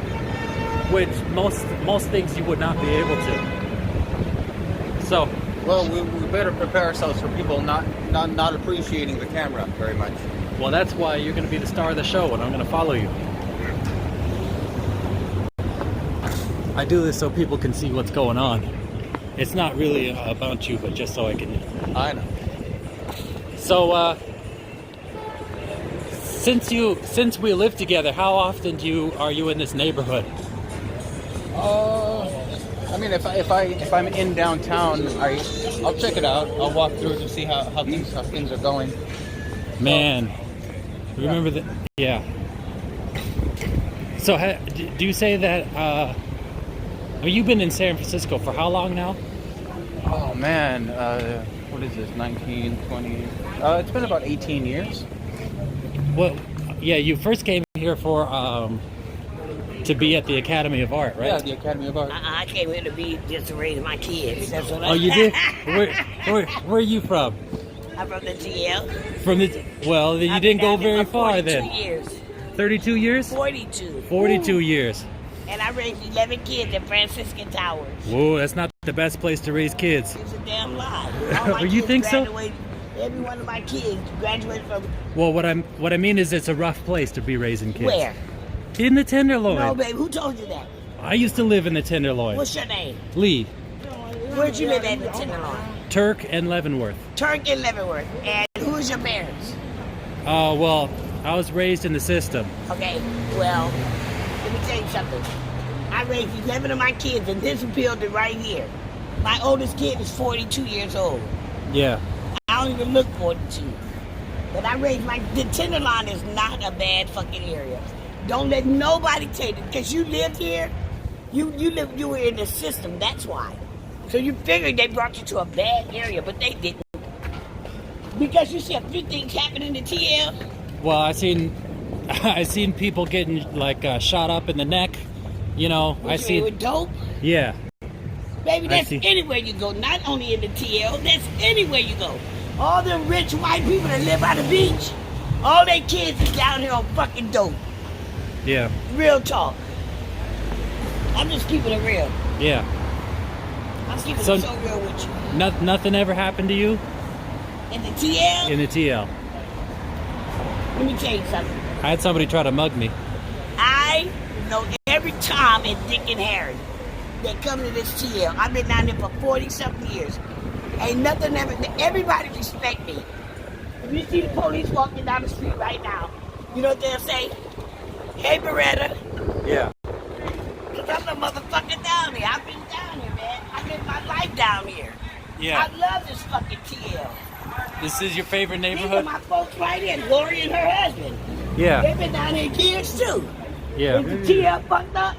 which most things you would not be able to. So, Well, we better prepare ourselves for people not appreciating the camera very much. well, that's why you're going to be the star of the show, and I'm going to follow you. I do this so people can see what's going on. It's not really about you, but just so I can. I know. So, since we live together, how often are you in this neighborhood? I mean, if I'm in downtown, I'll check it out. I'll walk through it to see how things are going. Man, remember that? Yeah. So, do you say that? You've been in San Francisco for how long now? Oh man, what is this? 19, 20? It's been about 18 years. Well, yeah, you first came here for to be at the Academy of Art, right? Yeah, the Academy of Art. I came here to be just to raise my kids. That's what Oh, you did? Where are you from? I'm from the TL. From the well, then you I've didn't been go down there very for far 42 then. years. 32 years? 42. 42 years. And I raised 11 kids at Franciscan Towers. Whoa, that's not the best place to raise kids. It's a damn lie. All my You kids think so? graduated- Every one of my kids graduated from Well, what I mean is it's a rough place to be raising kids. where? In the Tenderloin. No, baby. Who told you that? I used to live in the Tenderloin. What's your name? Lee, Where'd you live at in the Tenderloin? Turk, and Leavenworth. Turk and Leavenworth. And who's your parents? Well, I was raised in the system. Okay, well, let me tell you something. I raised 11 of my kids in this building right here. My oldest kid is 42 years old. Yeah. I don't even look 42. But I raised the Tenderloin is not a bad fucking area. Don't let nobody tell you, because you lived here, you were in the system, that's why. So you figured they brought you to a bad area, but they didn't. Because you see a few things happen in the TL. Well, I seen people getting like shot up in the neck. You know, I seen. With dope. Yeah. Baby, that's see. anywhere you go. Not only in the TL, that's anywhere you go. All them rich white people that live by the beach, all their kids is down here on fucking dope. Yeah. Real talk. I'm just keeping it real. Yeah. I'm keeping So- it so real with you. Nothing ever happened to you In the TL, in the TL. let me tell you something. I had somebody try to mug me. I know every Tom and Dick and Harry that come to this TL. I've been down there for 40-something years. Ain't nothing ever. Everybody respect me. If you see the police walking down the street right now, you know what they'll say? Hey, Beretta. Yeah. Because I'm the motherfucker down here. I've been down here, man. I live my life down here. Yeah. I love this fucking TL. This is your favorite These are neighborhood? my folks right here, Lori and her husband. Yeah. They've been down here years too. Yeah. Is the TL fucked up?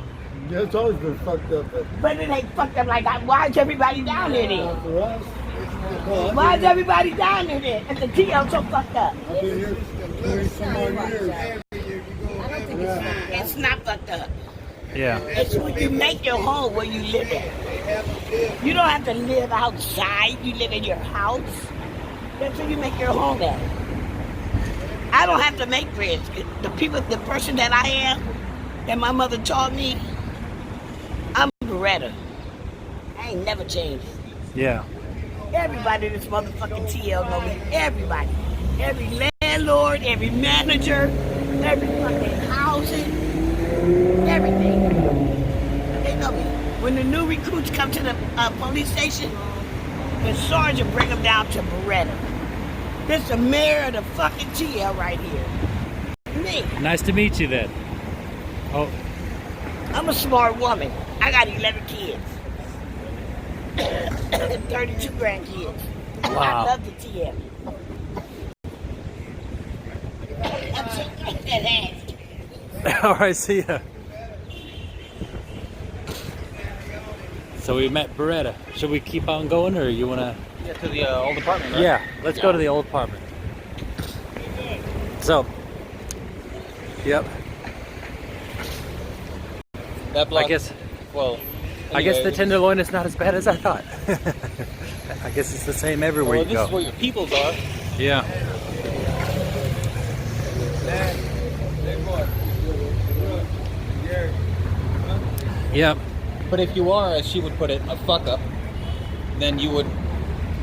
Yeah, it's always been fucked up. But it ain't fucked up like that. Why is everybody down there then? For us, well, Why is everybody down there then? If the TL so fucked up? I've been here 30 some odd years. It's not fucked up. Yeah. It's when you make your home where you live at. You don't have to live outside. You live in your house. That's where you make your home at. I don't have to make friends. The person that I am, that my mother taught me, I'm Beretta. I ain't never changed. Yeah. Everybody in this motherfucking TL know me. Everybody. Every landlord, every manager, every fucking housing, everything. They know me. When the new recruits come to the police station, the sergeant bring them down to Beretta. This is the mayor of the fucking TL right here. Me. Nice to meet you then. Oh, I'm a smart woman. I got 11 kids. 32 grandkids. I Wow. love the TL. I'm so glad that ass. all right, see ya. So we met Beretta. Should we keep on going, or you wanna? Yeah, to the old apartment, right? Yeah, let's go to the old apartment. So, yep. That block. I guess Well. I guess the anyways. Tenderloin is not as bad as I thought. I guess it's the same everywhere Well, you this go. is where your peoples are. Yeah. Yep. But if you are, as she would put it, a fuck up, then you would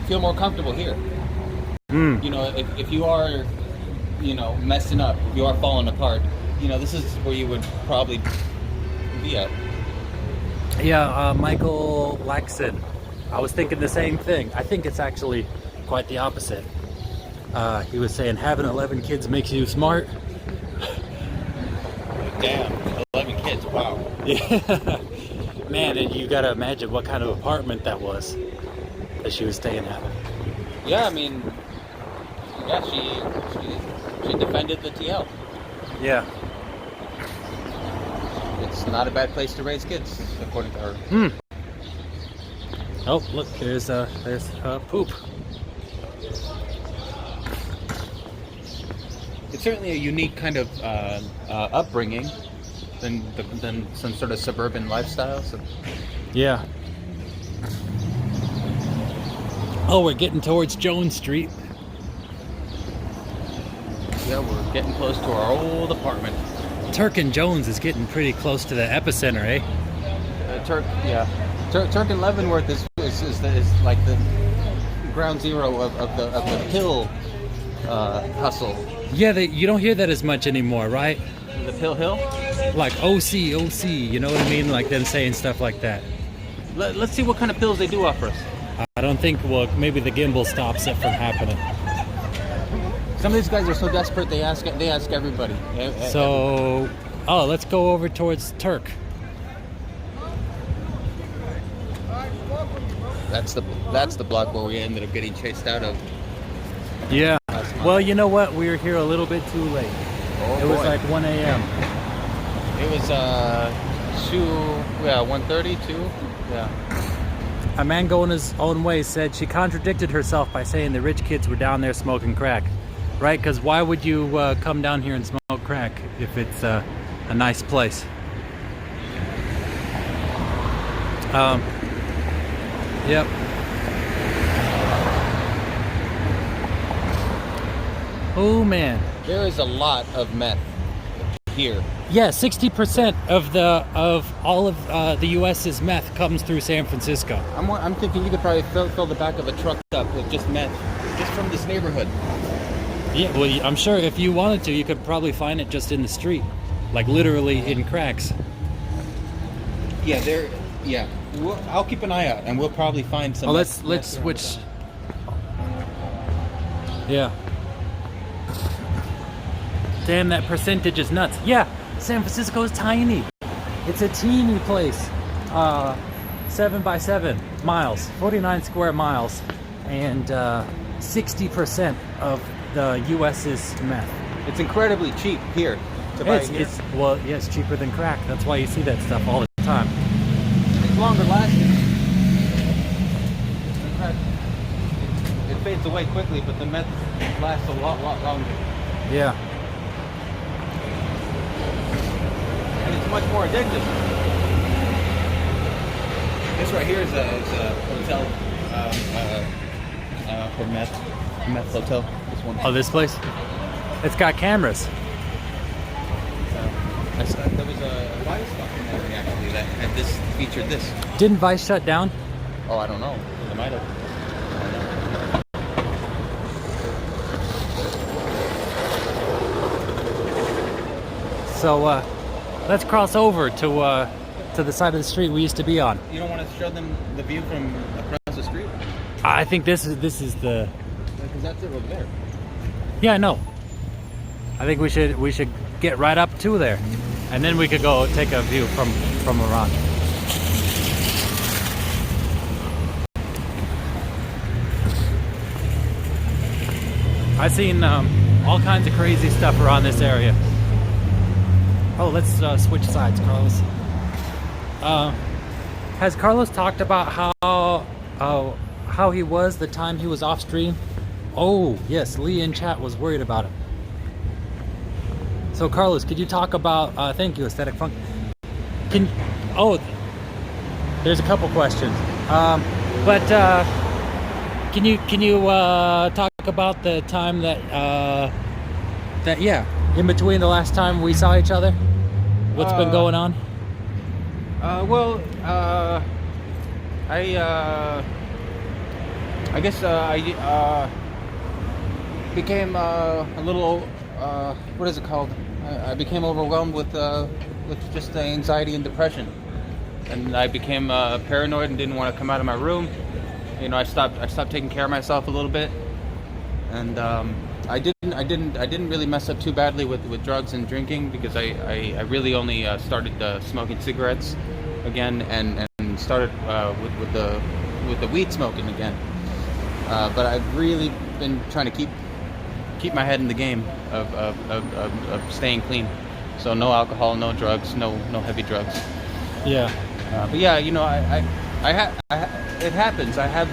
feel more comfortable here. Mm. You know, if you are, messing up, you are falling apart, this is where you would probably be at. Yeah, Michael Laxon. I was thinking the same thing. I think it's actually quite the opposite. He was saying having 11 kids makes you smart. Damn, 11 kids, wow. Yeah. Man, and you gotta imagine what kind of apartment that was that she was staying at. Yeah, I mean, yeah, she defended the TL. Yeah. It's not a bad place to raise kids, according to her. Hmm. Oh, look, there's poop. It's certainly a unique kind of upbringing than some sort of suburban lifestyle. So. Yeah. Oh, we're getting towards Jones Street. Yeah, we're getting close to our old apartment. Turk and Jones is getting pretty close to the epicenter, eh? Turk and Leavenworth is like the ground zero of the pill hustle. Yeah, you don't hear that as much anymore, right? The pill hill. Like OC, you know what I mean? Like them saying stuff like that. Let's see what kind of pills they do offer us. I don't think, well, maybe the gimbal stops it from happening. Some of these guys are so desperate they ask everybody. So, let's go over towards Turk. That's the block where we ended up getting chased out of. Yeah. Last month. Well, you know what? We were here a little bit too late. Oh, It was boy. like 1 a.m. It was 1:30, 2. Yeah. A man going his own way said she contradicted herself by saying the rich kids were down there smoking crack. Right? Because why would you come down here and smoke crack if it's a nice place? Yep. Oh man. There is a lot of meth here. Yeah, 60% of all of the U.S.'s meth comes through San Francisco. I'm thinking you could probably fill the back of a truck up with just meth, just from this neighborhood. Yeah, well, I'm sure if you wanted to, you could probably find it just in the street, like literally in cracks. Yeah, I'll keep an eye out, and we'll probably find some. Oh, let's switch. Yeah. Damn, that percentage is nuts. Yeah, San Francisco is tiny. It's a teeny place. 7 by 7 miles, 49 square miles, and 60% of the U.S.'s meth. It's incredibly cheap here to buy here. It's cheaper than crack. That's why you see that stuff all the time. It's longer lasting. In fact, it fades away quickly, but the meth lasts a lot longer. Yeah. And it's much more addictive. This right here is a hotel for meth hotel. This one. Oh, this place? It's got cameras. There was a Vice documentary actually that had this featured this. Didn't Vice shut down? Oh, I don't know. It might have. So let's cross over to the side of the street we used to be on. You don't want to show them the view from across the street? I think this is the. Because that's it over there. Yeah, I know. I think we should get right up to there, and then we could go take a view from around. I've seen all kinds of crazy stuff around this area. Oh, let's switch sides, Carlos. Has Carlos talked about how he was the time he was off stream? Oh, yes, Lee in chat was worried about him. So, Carlos, could you talk about? Thank you, Aesthetic Funk. There's a couple questions. Can you talk about the time that in between the last time we saw each other? What's been going on? I guess I became a little what is it called? I became overwhelmed with just the anxiety and depression, and I became paranoid and didn't want to come out of my room. You know, I stopped taking care of myself a little bit, and I didn't really mess up too badly with drugs and drinking, because I really only started smoking cigarettes again and started with the weed smoking again. But I've really been trying to keep my head in the game of staying clean. So no alcohol, no drugs, no heavy drugs. Yeah. But yeah, you know, it happens. I had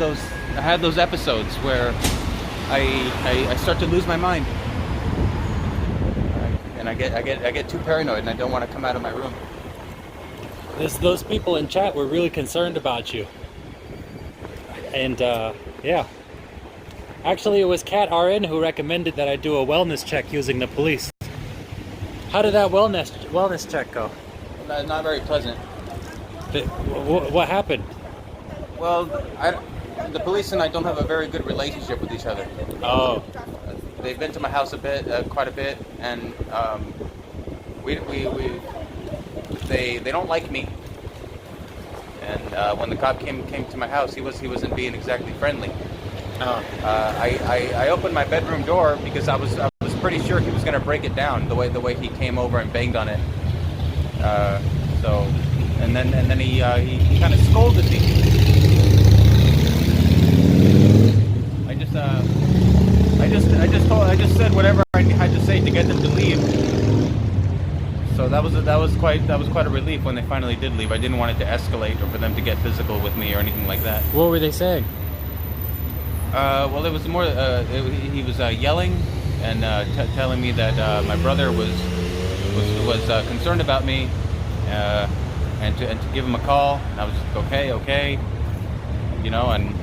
those episodes where I start to lose my mind, and I get too paranoid, and I don't want to come out of my room. Those people in chat were really concerned about you, and yeah. Actually, it was Cat RN who recommended that I do a wellness check using the police. How did that wellness check go? Not very pleasant. What happened? Well, the police and I don't have a very good relationship with each other. Oh. They've been to my house quite a bit, and they don't like me. And when the cop came to my house, he wasn't being exactly friendly. Oh. I opened my bedroom door because I was pretty sure he was going to break it down the way he came over and banged on it. And then he kind of scolded me. I just said whatever I had to say to get them to leave. So that was quite a relief when they finally did leave. I didn't want it to escalate or for them to get physical with me or anything like that. What were they saying? Well, it was more. He was yelling and telling me that my brother was concerned about me, and to give him a call. And I was just okay, you know, and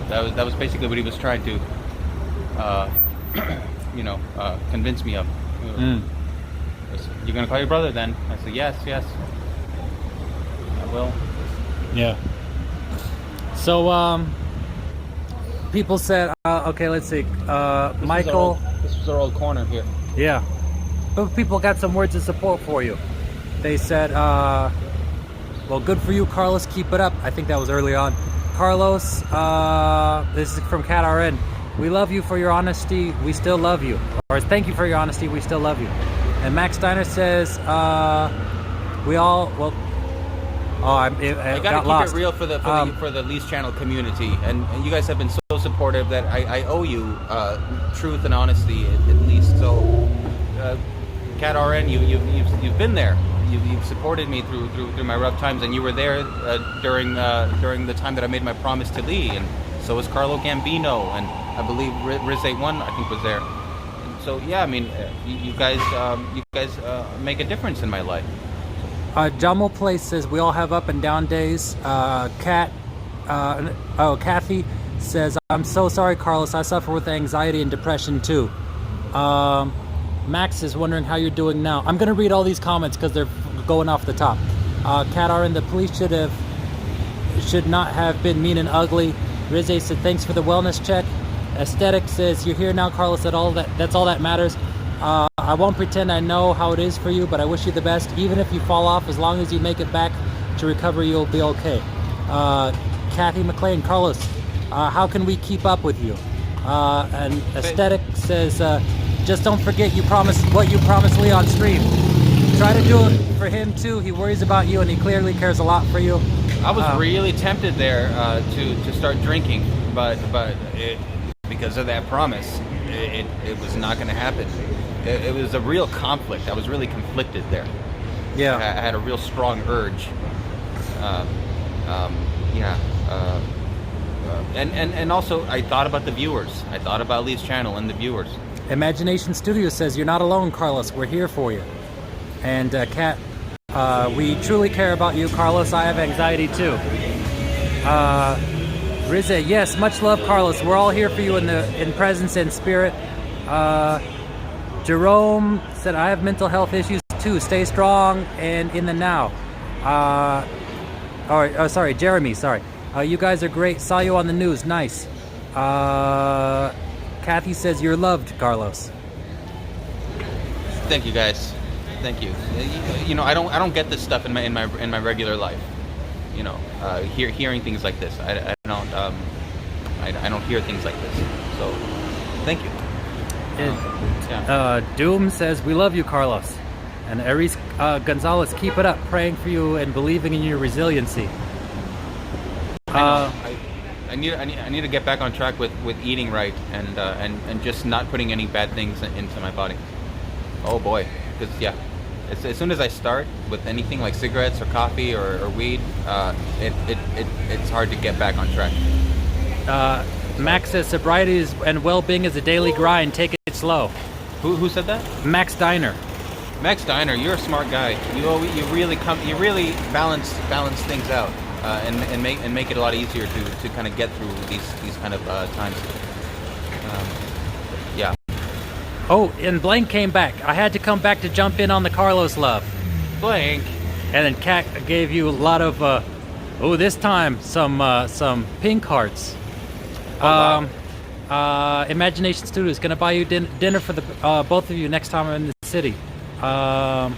that was basically what he was trying to, convince me of. You're gonna call your brother then? I said yes, I will. Yeah. So people said, okay, let's see, Michael. This was our old corner here. Yeah. But people got some words of support for you. They said, well, good for you, Carlos. Keep it up. I think that was early on. Carlos, this is from Cat RN. We love you for your honesty. We still love you. Or thank you for your honesty. We still love you. And Max Steiner says, we all, well, I gotta got keep lost. it real for the Lease Channel community, and you guys have been so supportive that I owe you truth and honesty at least. So, Cat RN, you've been there. You've supported me through my rough times, and you were there during the time that I made my promise to Lee, and so was Carlo Gambino, and I believe Riz 81 I think was there. And so yeah, I mean, you guys make a difference in my life. Jamal Place says we all have up and down days. Kathy says, I'm so sorry, Carlos. I suffer with anxiety and depression too. Max is wondering how you're doing now. I'm gonna read all these comments because they're going off the top. Cat RN, the police should not have been mean and ugly. Rizze said, thanks for the wellness check. Aesthetic says, you're here now, Carlos. That's all that matters. I won't pretend I know how it is for you, but I wish you the best. Even if you fall off, as long as you make it back to recovery, you'll be okay. Kathy McLean, Carlos, how can we keep up with you? And Aesthetic says, just don't forget what you promised Lee on stream. Try to do it for him too. He worries about you, and he clearly cares a lot for you. I was really tempted there to start drinking, but because of that promise, it was not going to happen. It was a real conflict. I was really conflicted there. Yeah, I had a real strong urge. And also I thought about the viewers. I thought about Lee's channel and the viewers. Imagination Studio says, you're not alone, Carlos. We're here for you. And Kat, we truly care about you, Carlos. I have anxiety too. Rizze, yes, much love, Carlos. We're all here for you in presence and spirit. Jerome said, I have mental health issues too. Stay strong and in the now. Sorry, Jeremy, sorry. You guys are great. Saw you on the news. Nice. Kathy says, you're loved, Carlos. Thank you, guys. Thank you. You know, I don't get this stuff in my regular life. You know, hearing things like this, I don't hear things like this. So, thank you. Doom says, we love you, Carlos. And Aris Gonzalez, keep it up, praying for you and believing in your resiliency. I need to get back on track with eating right and just not putting any bad things into my body. Oh boy, because as soon as I start with anything like cigarettes or coffee or weed, it's hard to get back on track. Max says sobriety and well-being is a daily grind. Take it slow. Who said that? Max Diner. Max Diner, you're a smart guy. You really balance things out and make it a lot easier to kind of get through these kind of times. Yeah. Oh, and Blank came back. I had to come back to jump in on the Carlos love. Blank. And then Kat gave you a lot of this time some pink hearts. Oh, wow. Imagination Studios gonna buy you dinner for the both of you next time I'm in the city. That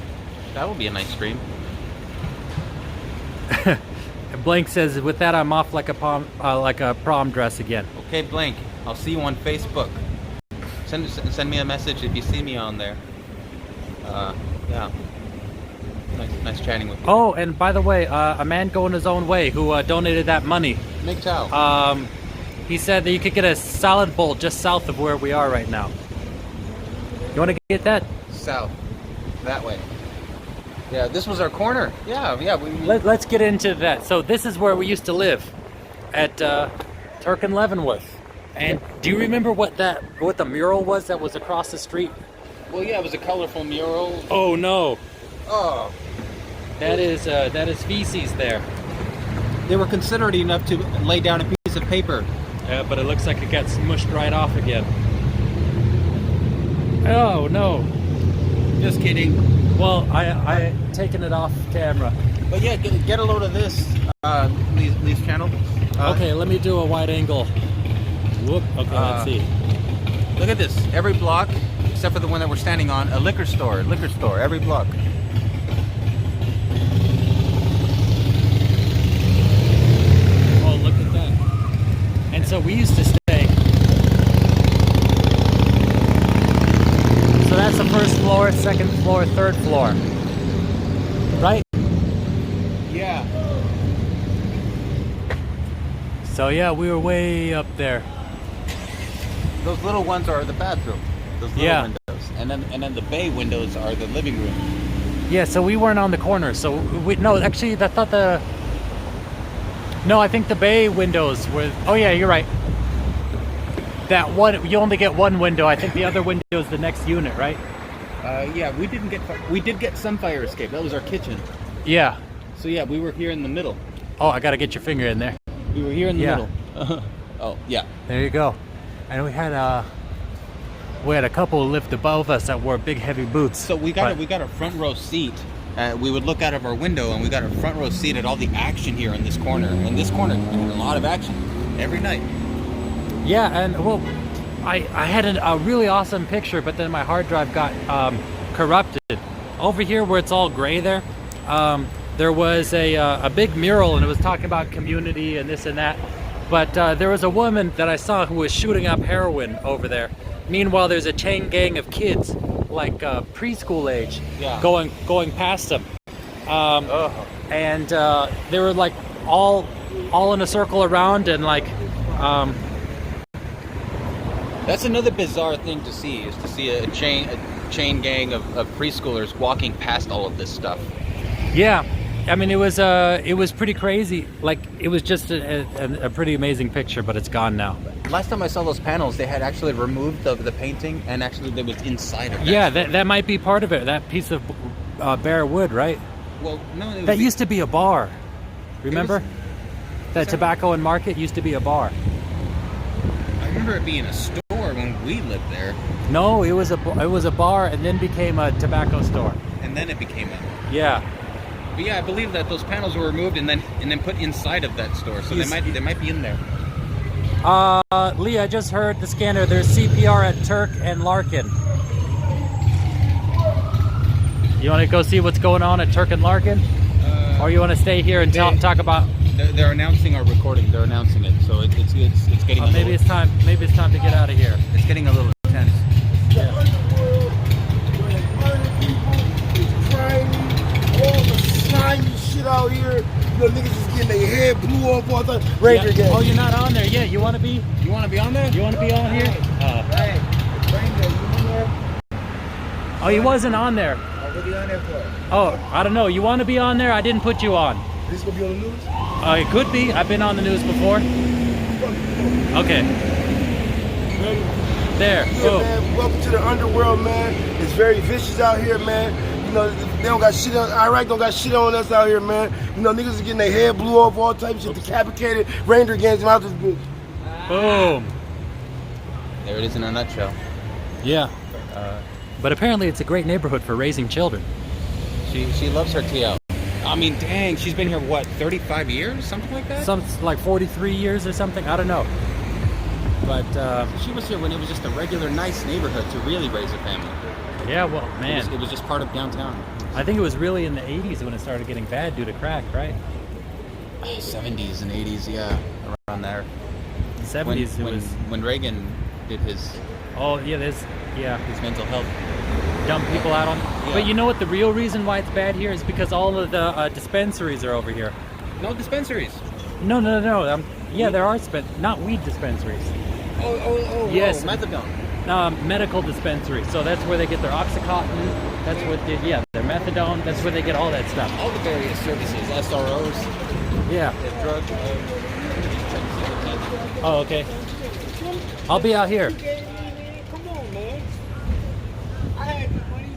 would be a nice stream. Blank says, with that I'm off like a prom dress again. Okay, Blank. I'll see you on Facebook. Send me a message if you see me on there. Yeah. Nice chatting with you. Oh, and by the way, a man going his own way who donated that money. Make chow. He said that you could get a salad bowl just south of where we are right now. You want to get that? South. That way. Yeah, this was our corner. Yeah. Let's get into that. So this is where we used to live, at Turk and Leavenworth. And do you remember what the mural was that was across the street? Well, yeah, it was a colorful mural. Oh no! Oh, that is feces there. They were considerate enough to lay down a piece of paper. Yeah, but it looks like it got smushed right off again. Oh no! Just kidding. Well, I taken it off camera. But yeah, get a load of this, Lee's channel. Okay, let me do a wide angle. Whoop. Okay, let's see. Look at this. Every block, except for the one that we're standing on, a liquor store. Every block. Oh, look at that. And so we used to stay. So that's the first floor, second floor, third floor. Right? Yeah. So yeah, we were way up there. those little ones are the bathroom. Those little Yeah. windows, and then the bay windows are the living room. Yeah, so we weren't on the corner. So no, actually, I thought I think the bay windows were. Oh yeah, you're right. That one, you only get one window. I think the other window is the next unit, right? Yeah, we did get some fire escape. That was our kitchen. Yeah. So yeah, we were here in the middle. Oh, I gotta get your finger in there. We were here in the Yeah. middle. Oh yeah. There you go. And we had a couple who lived above us that wore big heavy boots. So we got a front row seat. We would look out of our window, and we got a front row seat at all the action here in this corner. And this corner, a lot of action every night. Yeah, and well, I had a really awesome picture, but then my hard drive got corrupted. Over here, where it's all gray, there was a big mural, and it was talking about community and this and that. But there was a woman that I saw who was shooting up heroin over there. Meanwhile, there's a chain gang of kids, like preschool age, going past them, and they were like all in a circle around, and like. That's another bizarre thing to see, is to see a chain gang of preschoolers walking past all of this stuff. Yeah, I mean it was pretty crazy. Like it was just a pretty amazing picture, but it's gone now. Last time I saw those panels, they had actually removed the painting, and actually they was inside of that. Yeah, that might be part of it. That piece of bare wood, right? Well, no, That used to be a bar. Remember? That Tobacco and Market used to be a bar. I remember it being a store when we lived there, No, it was a bar and then became a tobacco store. and then it became a. Yeah. But yeah, I believe that those panels were removed and then put inside of that store, so they might be in there. Lee, I just heard the scanner. There's CPR at Turk and Larkin. You want to go see what's going on at Turk and Larkin? Or you want to stay here and talk about... They're announcing our recording. They're announcing it, so it's getting. Maybe it's time to get out of here. It's getting a little intense. Yeah. All the slimy shit out here. You know, niggas is getting their head blew off all the Ranger Yeah. game. Oh, you're not on there yet. You want to be? You want to be on there? You want to be on here? Hey, Ranger, you in there? Oh, he wasn't on there. What are you on there for? Oh, I don't know. You want to be on there? I didn't put you on. This gonna be on the news? It could be. I've been on the news before. Okay. There. Yeah, Oh. man. Welcome to the underworld, man. It's very vicious out here, man. You know, they don't got shit on. Iraq don't got shit on us out here, man. You know, niggas are getting their head blew off, all types of shit, decapitated. Ranger gangs out this bitch. Boom. There it is in a nutshell. Yeah. But apparently it's a great neighborhood for raising children. She loves her TL. I mean, dang, she's been here, what, 35 years? Something like that? Some like 43 years or something. I don't know. But She was here when it was just a regular, nice neighborhood to really raise a family. yeah, well, man. It was just part of downtown. I think it was really in the 80s when it started getting bad due to crack, right? 70s and 80s, yeah, around there. The 70s When Reagan did his Oh, yeah, there's mental health. dump people out on. Yeah. But you know what? The real reason why it's bad here is because all of the dispensaries are over here. No dispensaries. No. Yeah, there are not weed dispensaries. Oh, Yes. methadone. Medical dispensaries. So that's where they get their OxyContin. That's what their methadone. That's where they get all that stuff. All the various services, SROs, Yeah. drug. Oh, okay. I'll be out here. Come on, man. I had the money.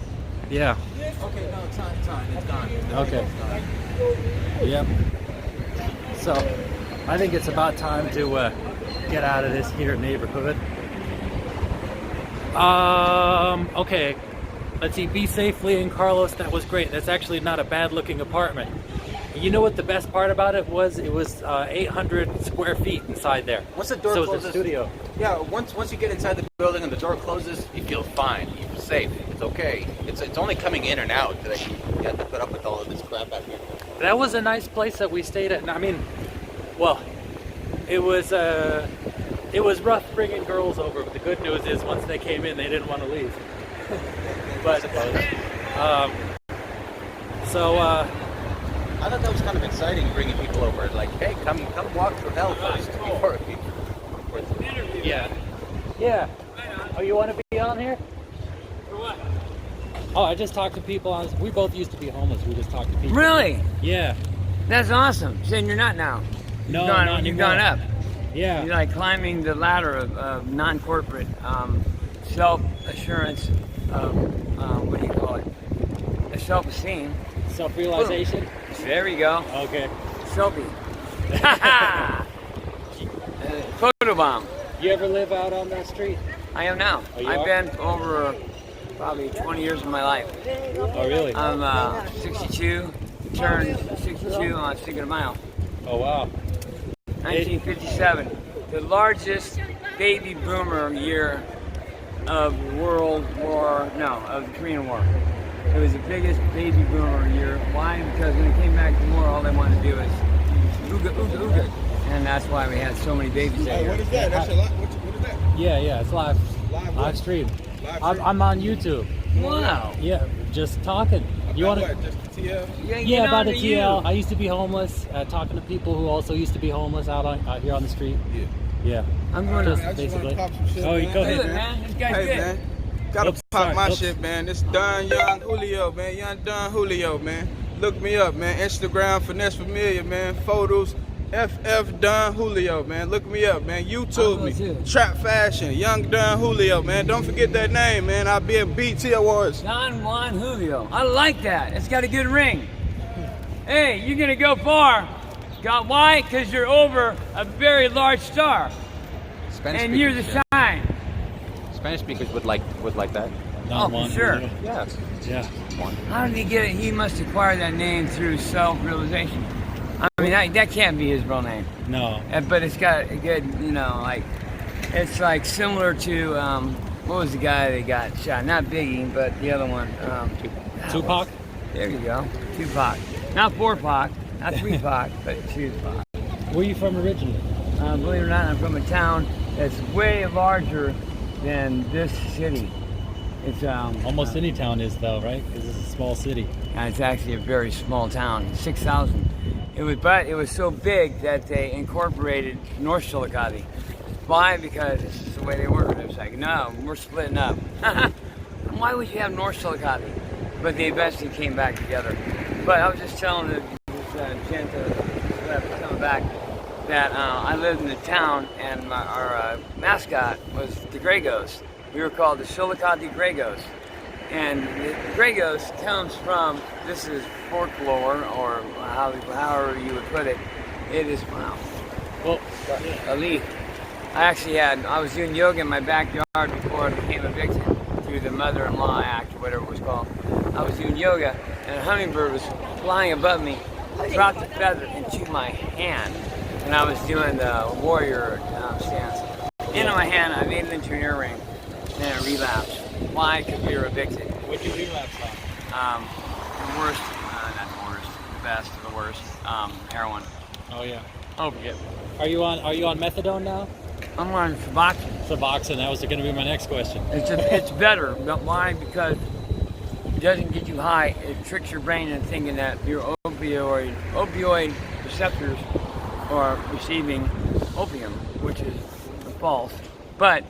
Yeah. Okay, no, it's time. It's gone. Okay. Yep. So, I think it's about time to get out of this here neighborhood. Okay. Let's see. Be safe, Lee and Carlos. That was great. That's actually not a bad-looking apartment. You know what the best part about it was? It was 800 square feet inside there. Once the door so closes, it's a studio. Yeah, once you get inside the building and the door closes, you feel fine. You feel safe. It's okay. It's only coming in and out that you have to put up with all of this crap out here. That was a nice place that we stayed at. I mean, well, it was rough bringing girls over, but the good news is once they came in, they didn't want to leave. But I thought that was kind of exciting, bringing people over. Like, hey, come walk through hell first before yeah. Yeah. Oh, you want to be on here? For what? Oh, I just talked to people. We both used to be homeless. We just talked to people. Really? Yeah. That's awesome. Saying you're not now. No, You've gone up. Yeah. You're like climbing the ladder of non-corporate self-assurance, what do you call it? Self-esteem. Self-realization. There we go. Okay. Selfie. Photobomb. You ever live out on that street? I am now. Oh, you I've are? been over probably 20 years of my life. Oh, really? I'm 62, turned 62 on Cinco de Mayo. Oh, wow. 1957, the largest baby boomer year of of the Korean War. It was the biggest baby boomer year. Why? Because when it came back to war, all they wanted to do was ooga, ooga, ooga. And that's why we had so many babies that year. What is that? That's a lot. What is that? Yeah, it's live. Live Live stream. Live I'm on YouTube. Wow. Yeah, just talking. You want to? Just the TL? Yeah, about the TL. I used to be homeless. Talking to people who also used to be homeless out here on the street. Yeah. Yeah. I'm going Just I just basically. want to pop some shit. Oh, you man. go Do ahead. it, man. This guy's Hey, good. man. Gotta Oops, pop sorry, my oops. shit, man. This Don Young Julio, man. Young Don Julio, man. Look me up, man. Instagram, Finesse Familia, man. Photos, FF Don Julio, man. Look me up, man. YouTube will me. too. Trap Fashion, Young Don Julio, man. Don't forget that name, man. I'll be in BT Awards. Don Juan Julio. I like that. It's got a good ring. Hey, you're gonna go far. Got why? Because you're over a very large star, Spanish and you're the speakers, shine. Spanish speakers would like that. Oh, for sure. Yeah. Yeah. How did he get it? He must acquire that name through self-realization. I mean, that can't be his real name. No. But it's got a good, it's like similar to, what was the guy that got shot? Not Biggie, but the other one. Tupac. There you go. Tupac. Not 4-Pac, not 3-Pac, but Tupac. Where are you from originally? Believe it or not, I'm from a town that's way larger than this city. It's Almost any town is though, right? Because it's a small city. it's actually a very small town, 6,000. But it was so big that they incorporated North Chillicothe. Why? Because this is the way they were. It was like, no, we're splitting up. Why would you have North Chillicothe? But they eventually came back together. But I was just telling this gent coming back that I lived in the town and our mascot was the Gray Ghost. We were called the Chillicothe Gray Ghost. And the Gray Ghost comes from, this is folklore, or however you would put it. It is, wow. Well, A leaf. I was doing yoga in my backyard before I became a victim through the Mother-in-Law Act, or whatever it was called. I was doing yoga, and a hummingbird was flying above me, dropped the feather into my hand, and I was doing the warrior stance. Into my hand, I made it into an earring, and it relapsed. Why? Because we were evicted. what did you relapse on? The worst, not the worst, the best, the worst, heroin. Oh yeah. Opiate. Are you on methadone now? I'm on Suboxone. Suboxone. That was going to be my next question. It's better. But why? Because it doesn't get you high. It tricks your brain into thinking that your opioid receptors are receiving opium, which is false. But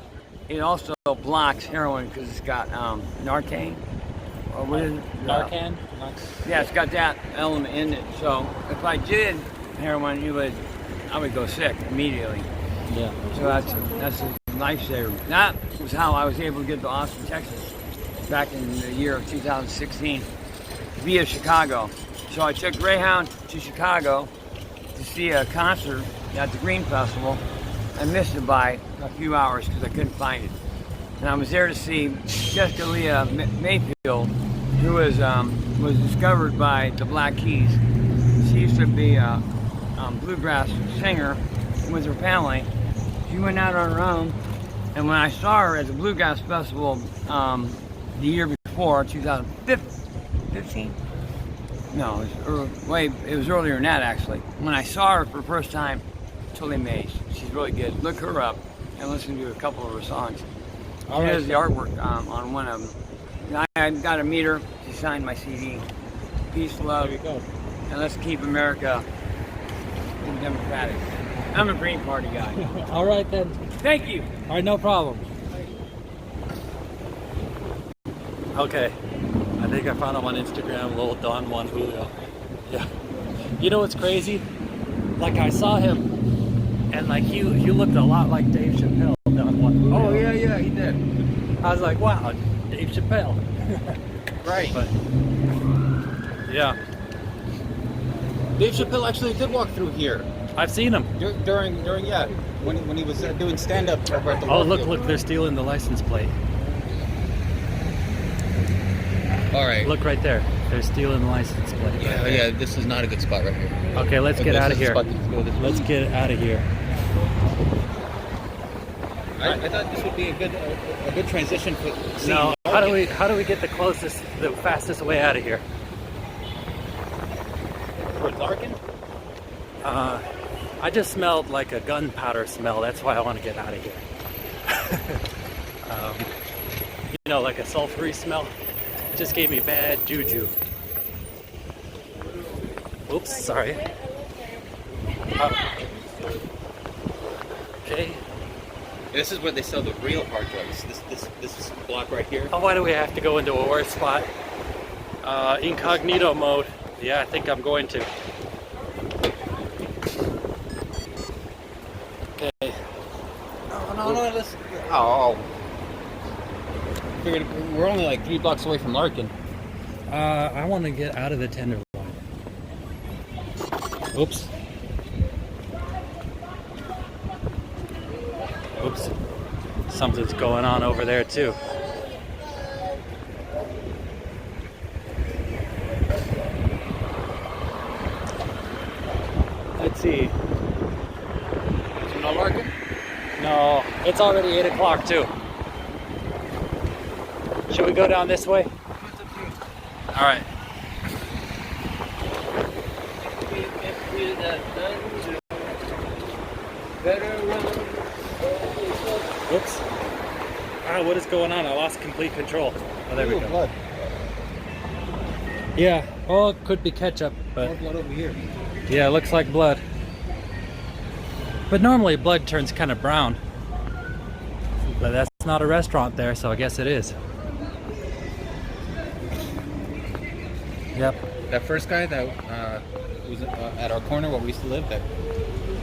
it also blocks heroin because it's got Narcan. Or what is it? Narcan? Yeah, it's got that element in it. So if I did heroin, I would go sick immediately. Yeah. So that's a lifesaver. That was how I was able to get to Austin, Texas, back in the year of 2016, via Chicago. So I took Greyhound to Chicago to see a concert at the Green Festival. I missed it by a few hours because I couldn't find it. And I was there to see Jessica Leah Mayfield, who was discovered by the Black Keys. She used to be a bluegrass singer with her family. She went out on her own, and when I saw her at the Bluegrass Festival the year before, 2015, no, it was earlier than that actually. When I saw her for the first time, totally amazed. She's really good. Look her up and listen to a couple of her songs. She does the artwork on one of them. I got to meet her. She signed my CD. Peace, love, There you go. and let's keep America democratic. I'm a Green Party guy. All right then. Thank you. All right, no problem. Okay. I think I found him on Instagram, Lil Don Juan Julio. Yeah. You know what's crazy? Like I saw him and like you looked a lot like Dave Chappelle, Don Juan Julio. Oh yeah, he did. I was like, wow, Dave Chappelle. Right. But yeah. Dave Chappelle actually did walk through here I've seen him. during yeah when he was doing stand up over at the. Oh Warfield. look, they're stealing the license plate. All right. Look right there. They're stealing the license plate. Yeah, this is not a good spot right here. Okay, let's get This out is of the here. spot to go this way. Let's get out of here. I thought this would be a good transition for seeing No, Larkin. how do we get the fastest way out of here? For Larkin? I just smelled like a gunpowder smell. That's why I want to get out of here. You know, like a sulfury smell. Just gave me bad juju. Oops, sorry. Okay. This is where they sell the real hard drugs. This block right here. Oh, why do we have to go into a worse spot? Incognito mode. Yeah, I think I'm going to. Okay. No, listen. Oh. Figured we're only like 3 blocks away from Larkin. I want to get out of the Tenderloin. Oops. Oops. Something's going on over there too. Let's see. So no Larkin? No, it's already 8 o'clock too. Should we go down this way? All right. Whoops. Ah, what is going on? I lost complete control. Oh, there we go. Blood. Yeah. Oh, it could be ketchup, but More blood over here. yeah, it looks like blood. But normally blood turns kind of brown. But that's not a restaurant there, so I guess it is. Yep. That first guy that was at our corner where we used to live, that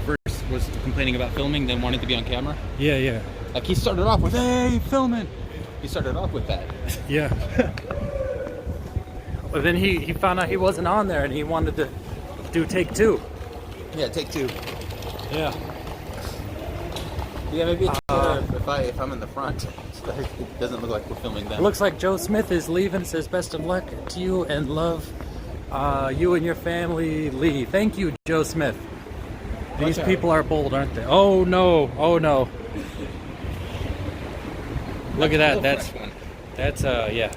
first was complaining about filming, then wanted to be on camera. Yeah, yeah. Like he started off with, "Hey, filming." He started off with that. Yeah. But then he found out he wasn't on there and he wanted to do take 2. Yeah, take 2. Yeah. Yeah, maybe it's better if I'm in the front, so that it doesn't look like we're filming them. It looks like Joe Smith is leaving. Says best of luck to you and love you and your family, Lee. Thank you, Joe Smith. These Watch out. people are bold, aren't they? Oh no! Oh no! Look at that. That's yeah.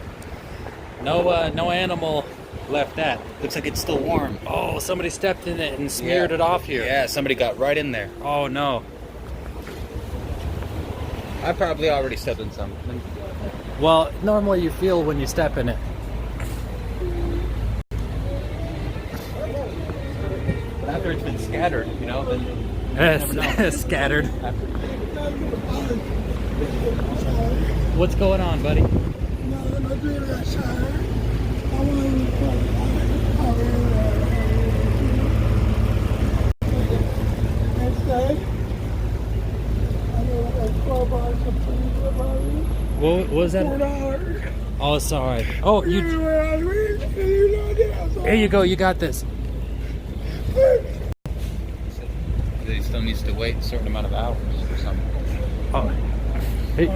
No animal left that. Looks like it's still warm. Oh, somebody stepped in it and smeared it off here. Yeah, somebody got right in there. Oh no. I probably already stepped in some. Well, normally you feel when you step in it. But after it's been scattered, you know, then you never know. Yes, scattered. What's going on, buddy? What was that? Oh, sorry. Oh, you. Here you go. You got this. They still needs to wait a certain amount of hours or something. Oh. Hey.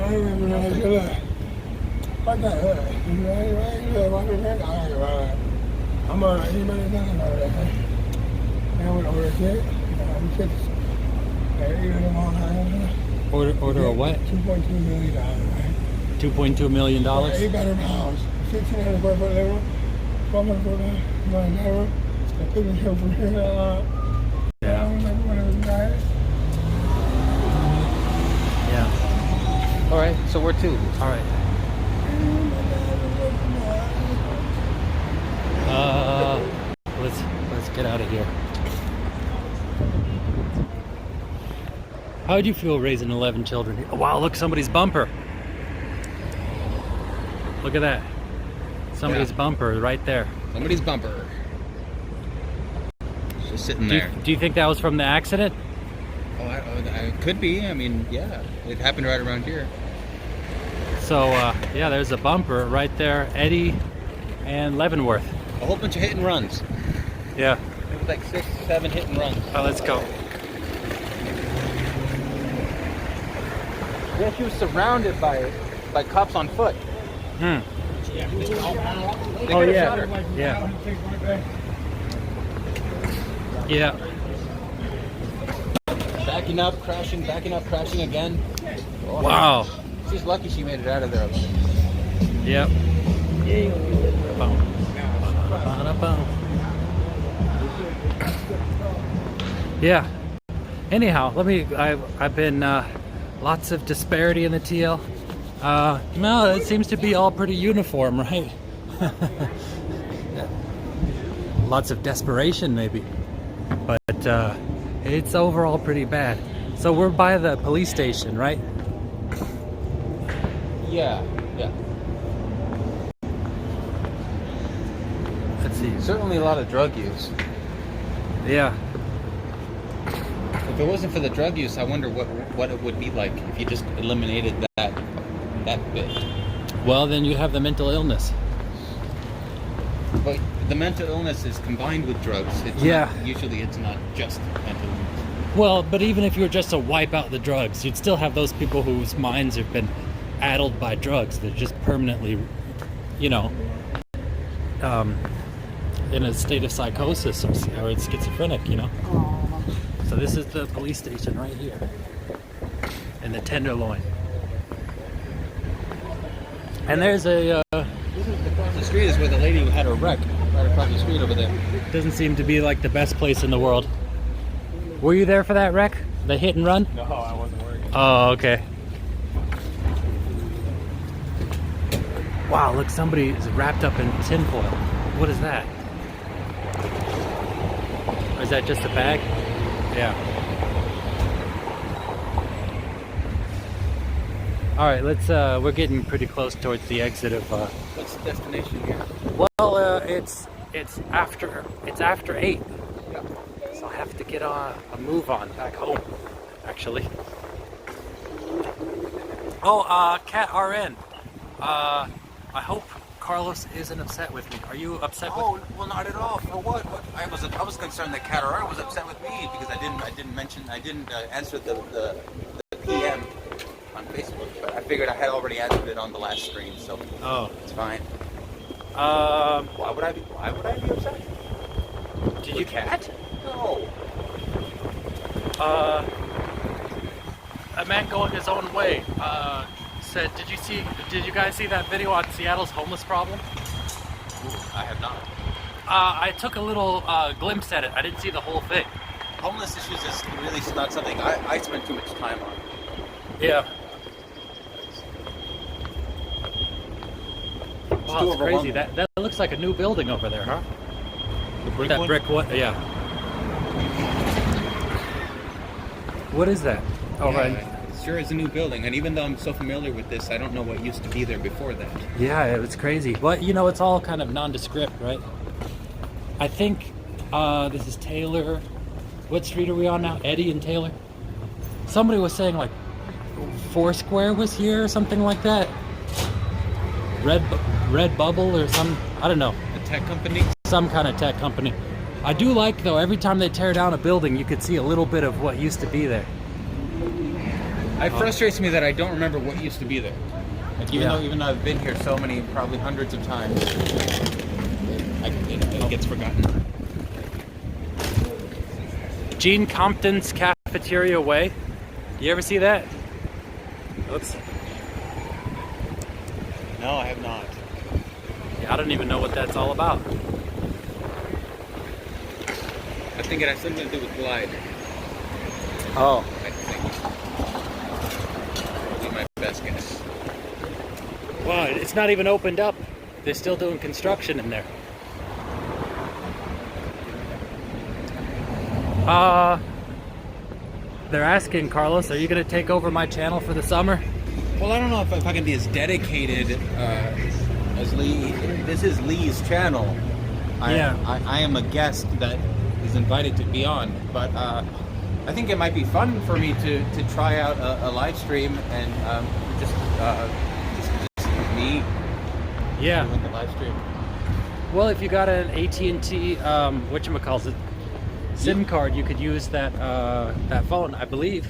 Order a what? $2.2 million. $2.2 million. 8-bedroom house, 1,600 square foot living room, 1,200 foot living. I took it here from here. Yeah. Yeah. All right, so where to? All right. Let's get out of here. How would you feel raising 11 children? Oh, wow, look, somebody's bumper. Look at that. Somebody's bumper right there. Somebody's bumper. It's just sitting Do you, there. do you think that was from the accident? Oh, I could be. I mean, yeah. It happened right around here. So, yeah, there's a bumper right there. Eddie and Leavenworth. A whole bunch of hit and runs. Yeah. It was like 6, 7 hit and runs. Oh, let's go. Yeah, she was surrounded by cops on foot. Hmm. They Oh, could've yeah. shot her. Yeah. Yeah. Backing up, crashing again. Oh, Wow. She's lucky she made it out of there alive. Yep. Boom. Ba-da-bum. Yeah. Anyhow, I've been lots of disparity in the TL. No, it seems to be all pretty uniform, right? Lots of desperation, maybe, but it's overall pretty bad. So we're by the police station, right? Yeah. Let's see. Certainly a lot of drug use. Yeah. If it wasn't for the drug use, I wonder what it would be like if you just eliminated that bit. Well, then you have the mental illness. But the mental illness is combined with drugs. It's Yeah. Usually it's not just mental illness. Well, but even if you were just to wipe out the drugs, you'd still have those people whose minds have been addled by drugs. They're just permanently, in a state of psychosis or schizophrenic, So this is the police station right here in the Tenderloin. And there's a... Across the street is where the lady had her wreck. Right across the street over there. doesn't seem to be like the best place in the world. Were you there for that wreck? The hit and run? No, I wasn't working. Oh, okay. Wow, look, somebody is wrapped up in tinfoil. What is that? Or is that just a bag? Yeah. All right, let's. We're getting pretty close towards the exit of. What's the destination here? Well, it's after 8, so I have to get a move on back home. Actually. Oh, Cat RN. I hope Carlos isn't upset with me. Are you upset with me? Oh, well, not at all. For what? I was concerned that Catarara was upset with me because I didn't answer the PM on Facebook, but I figured I had already answered it on the last stream, so it's fine. Why would I be upset? Did you cat? No. A man going his own way said, did you guys see that video on Seattle's homeless problem? I have not. I took a little glimpse at it. I didn't see the whole thing. Homeless issues is really not something I spend too much time on. Yeah. Wow, too it's crazy. overwhelming. That looks like a new building over there, huh? The brick That one? brick what? Yeah. What is that? Oh, Yeah, right. it sure is a new building, and even though I'm so familiar with this, I don't know what used to be there before that. Yeah, it was crazy. But, it's all kind of nondescript, right? I think this is Taylor. What street are we on now? Eddie and Taylor? Somebody was saying, like, Foursquare was here or something like that. Red Bubble or some, I don't know. The tech company? Some kind of tech company. I do like, though, every time they tear down a building, you could see a little bit of what used to be there. It frustrates me that I don't remember what used to be there. Like even though I've been here so many, probably hundreds of times, it gets forgotten. Gene Compton's Cafeteria Way. You ever see that? Oops. No, I have not. Yeah, I don't even know what that's all about. I think it has something to do with Glide. Oh. I think. That'd be my best guess. Wow, it's not even opened up. They're still doing construction in there. They're asking, Carlos, are you going to take over my channel for the summer? Well, I don't know if I can be as dedicated as Lee, this is Lee's channel. Yeah. I am a guest that is invited to be on, but I think it might be fun for me to try out a live stream and just me Yeah. doing the live stream. Well, if you got an AT&T, whatchamacallit, SIM card, you could use that that phone, I believe.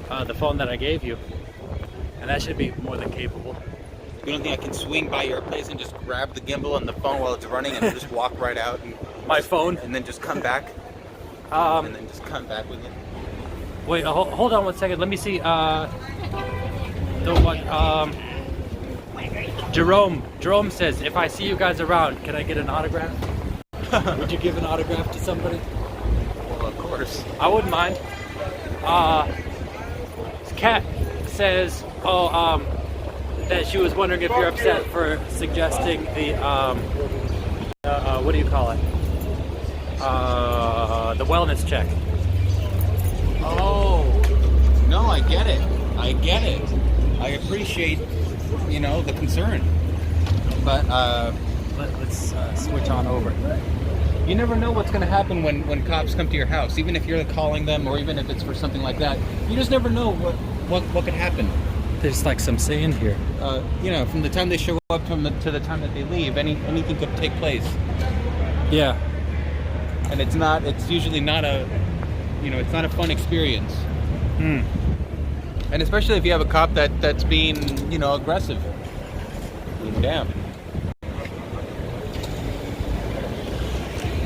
The phone that I gave you. And that should be more than capable. You don't think I can swing by your place and just grab the gimbal and the phone while it's running and just walk right out and My phone? and then just come back? Um, And then just come back with it? Wait, hold on one second. Let me see. The one. Jerome says, if I see you guys around, can I get an autograph? Would you give an autograph to somebody? Well, of course. I wouldn't mind. Kat says, that she was wondering if you're upset for suggesting the what do you call it? The wellness check. Oh, no, I get it. I get it. I appreciate, the concern. But Let's switch on over. you never know what's going to happen when cops come to your house, even if you're calling them or even if it's for something like that. You just never know what could happen. There's like some sand here. From the time they show up to the time that they leave, anything could take place. Yeah. And it's usually not it's not a fun experience. Hmm. And especially if you have a cop that's being, aggressive. Damn.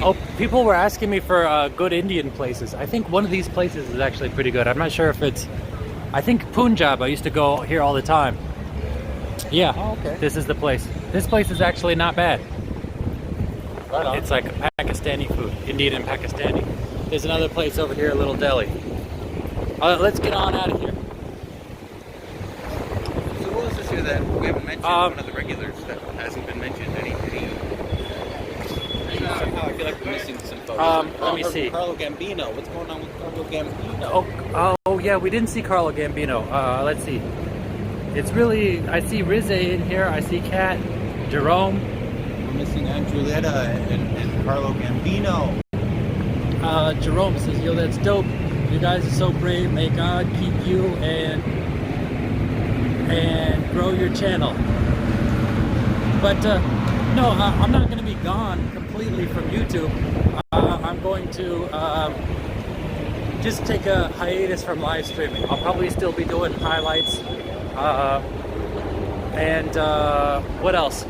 Oh, people were asking me for good Indian places. I think one of these places is actually pretty good. I'm not sure if it's... I think Punjab. I used to go here all the time. Yeah. Oh, okay. This is the place. This place is actually not bad. Right on. It's like Pakistani food. Indian and Pakistani. There's another place over here, a little deli. Let's get on out of here. So who else is here that we haven't mentioned? One of the regulars that hasn't been mentioned. Somehow I feel like we're missing some photos. Let me see. Carlo Gambino. What's going on with Carlo Gambino? Oh yeah, we didn't see Carlo Gambino. Let's see. It's really... I see Rize in here. I see Kat, Jerome. We're missing Andrewetta and Carlo Gambino. Jerome says, yo, that's dope. You guys are so brave. May God keep you and grow your channel. But no, I'm not going to be gone completely from YouTube. I'm going to just take a hiatus from live streaming. I'll probably still be doing highlights. And what else?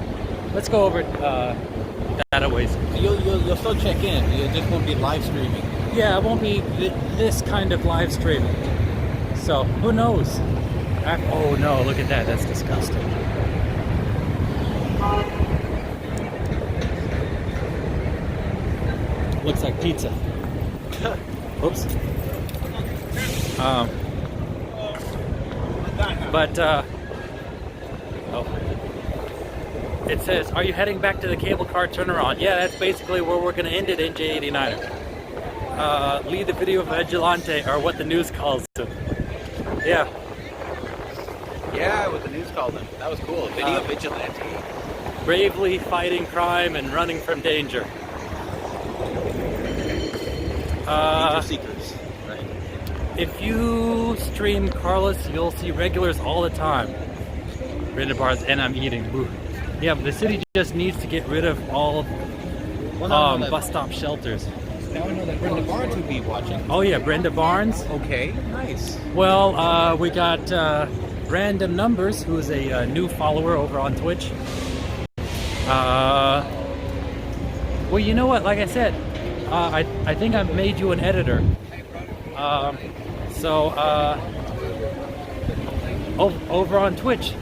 Let's go over that a ways. You'll still check in. You just won't be live streaming. Yeah, it won't be this kind of live streaming. So, who knows? Oh no, look at that. That's disgusting. Looks like pizza. Oops. It says, are you heading back to the cable car turnaround? Yeah, that's basically where we're going to end it in J89. Lead the video vigilante, or what the news calls him. Yeah. Yeah, what the news called him. That was cool. Video vigilante. Bravely fighting crime and running from danger. Danger seekers. Right. If you stream Carlos, you'll see regulars all the time. Brenda bars, and I'm eating. Ooh. Yeah, but the city just needs to get rid of all bus stop shelters. Now I know that Brenda Barnes would be watching. Oh yeah, Brenda Barnes. Okay, nice. Well, we got Random Numbers, who's a new follower over on Twitch. Well, you know what? Like I said, I think I made you an editor. Over on Twitch,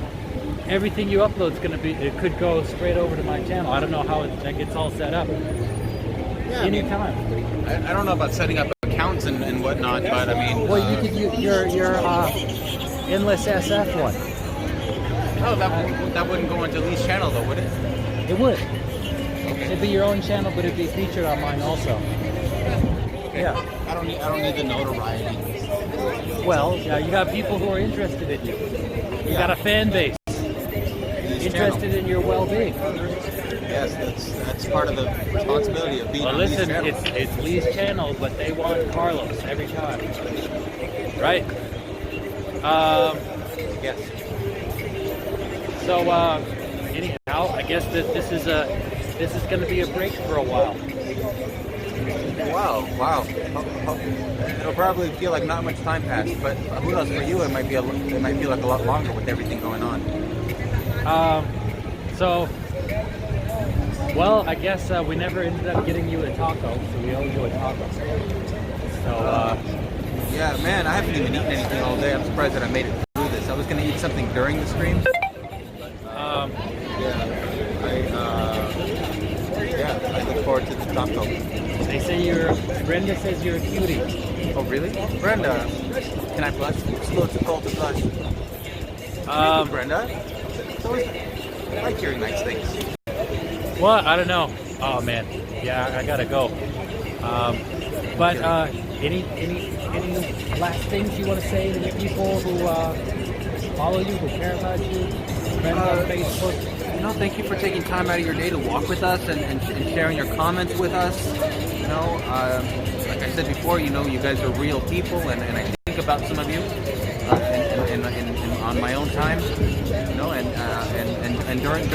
everything you upload is gonna be. It could go straight over to my channel. I don't know how that gets all set up. Yeah, Anytime. I don't know about setting up accounts and whatnot, but I mean. Well, you could use your Endless SF one. Oh, that wouldn't go into Lee's channel though, would it? It would. It'd be your own channel, but it'd be featured on mine also. Okay. Yeah. I don't need the notoriety. Well, yeah, you got people who are interested in you. You got a fan base. interested in your well-being. Yes, that's part of the responsibility of being Well, on Lee's listen, channel. it's Lee's channel, but they want Carlos every time, right? Yes. So anyhow, I guess that this is going to be a break for a while. Wow. It'll probably feel like not much time passed, but who knows? For you, it might feel like a lot longer with everything going on. So, well, I guess we never ended up getting you a taco, so we owe you a taco. So, Yeah, man, I haven't even eaten anything all day. I'm surprised that I made it through this. I was gonna eat something during the stream. I look forward to the taco. they say Brenda says you're a cutie. Oh, really? Brenda, can I blush? It's a little too cold to blush. Thank you, Brenda. It's always, I like hearing nice things. What? I don't know. Oh man, yeah, I gotta go. But any last things you want to say to the people who follow you, who care about you, friends on Facebook? Thank you for taking time out of your day to walk with us and sharing your comments with us. Like I said before, you guys are real people, and I think about some of you on my own time. And during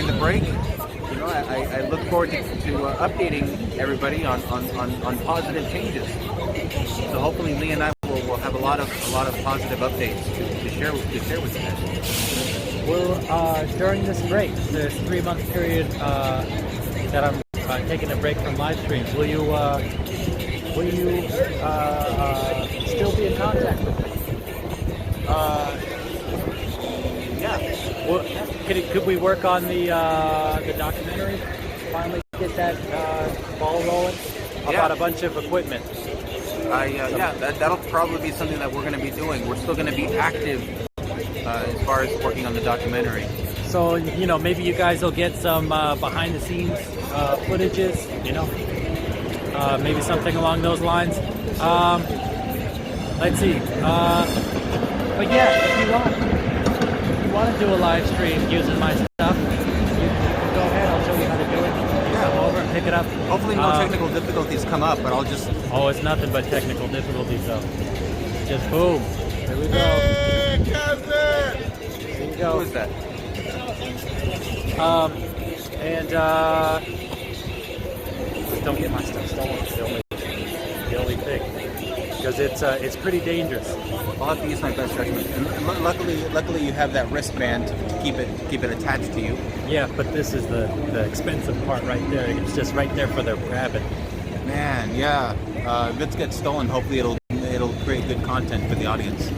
the break, I look forward to updating everybody on positive changes. So hopefully, Lee and I will have a lot of positive updates to share with you guys. Well, during this break, this 3-month period that I'm taking a break from live streams, will you still be in contact with me? Yeah. Well, could we work on the documentary? Finally get that ball rolling about a bunch of equipment. That'll probably be something that we're going to be doing. We're still going to be active as far as working on the documentary. So, maybe you guys will get some behind-the-scenes footages, maybe something along those lines. Let's see. But yeah, if you want to do a live stream using my stuff, you go ahead. I'll show you how to do it. Yeah. Come over and pick it up. Hopefully no technical difficulties come up, but I'll just... Oh, it's nothing but technical difficulties, though. Just boom. There we go. Hey, cousin! There you go. Who is that? Don't get my stuff stolen. It's the only thing, because it's pretty dangerous. I'll have to use my best judgment. And luckily, you have that wristband to keep it attached to you. Yeah, but this is the expensive part right there. It's just right there for their grabbing. Man, yeah. If it gets stolen, hopefully it'll create good content for the audience.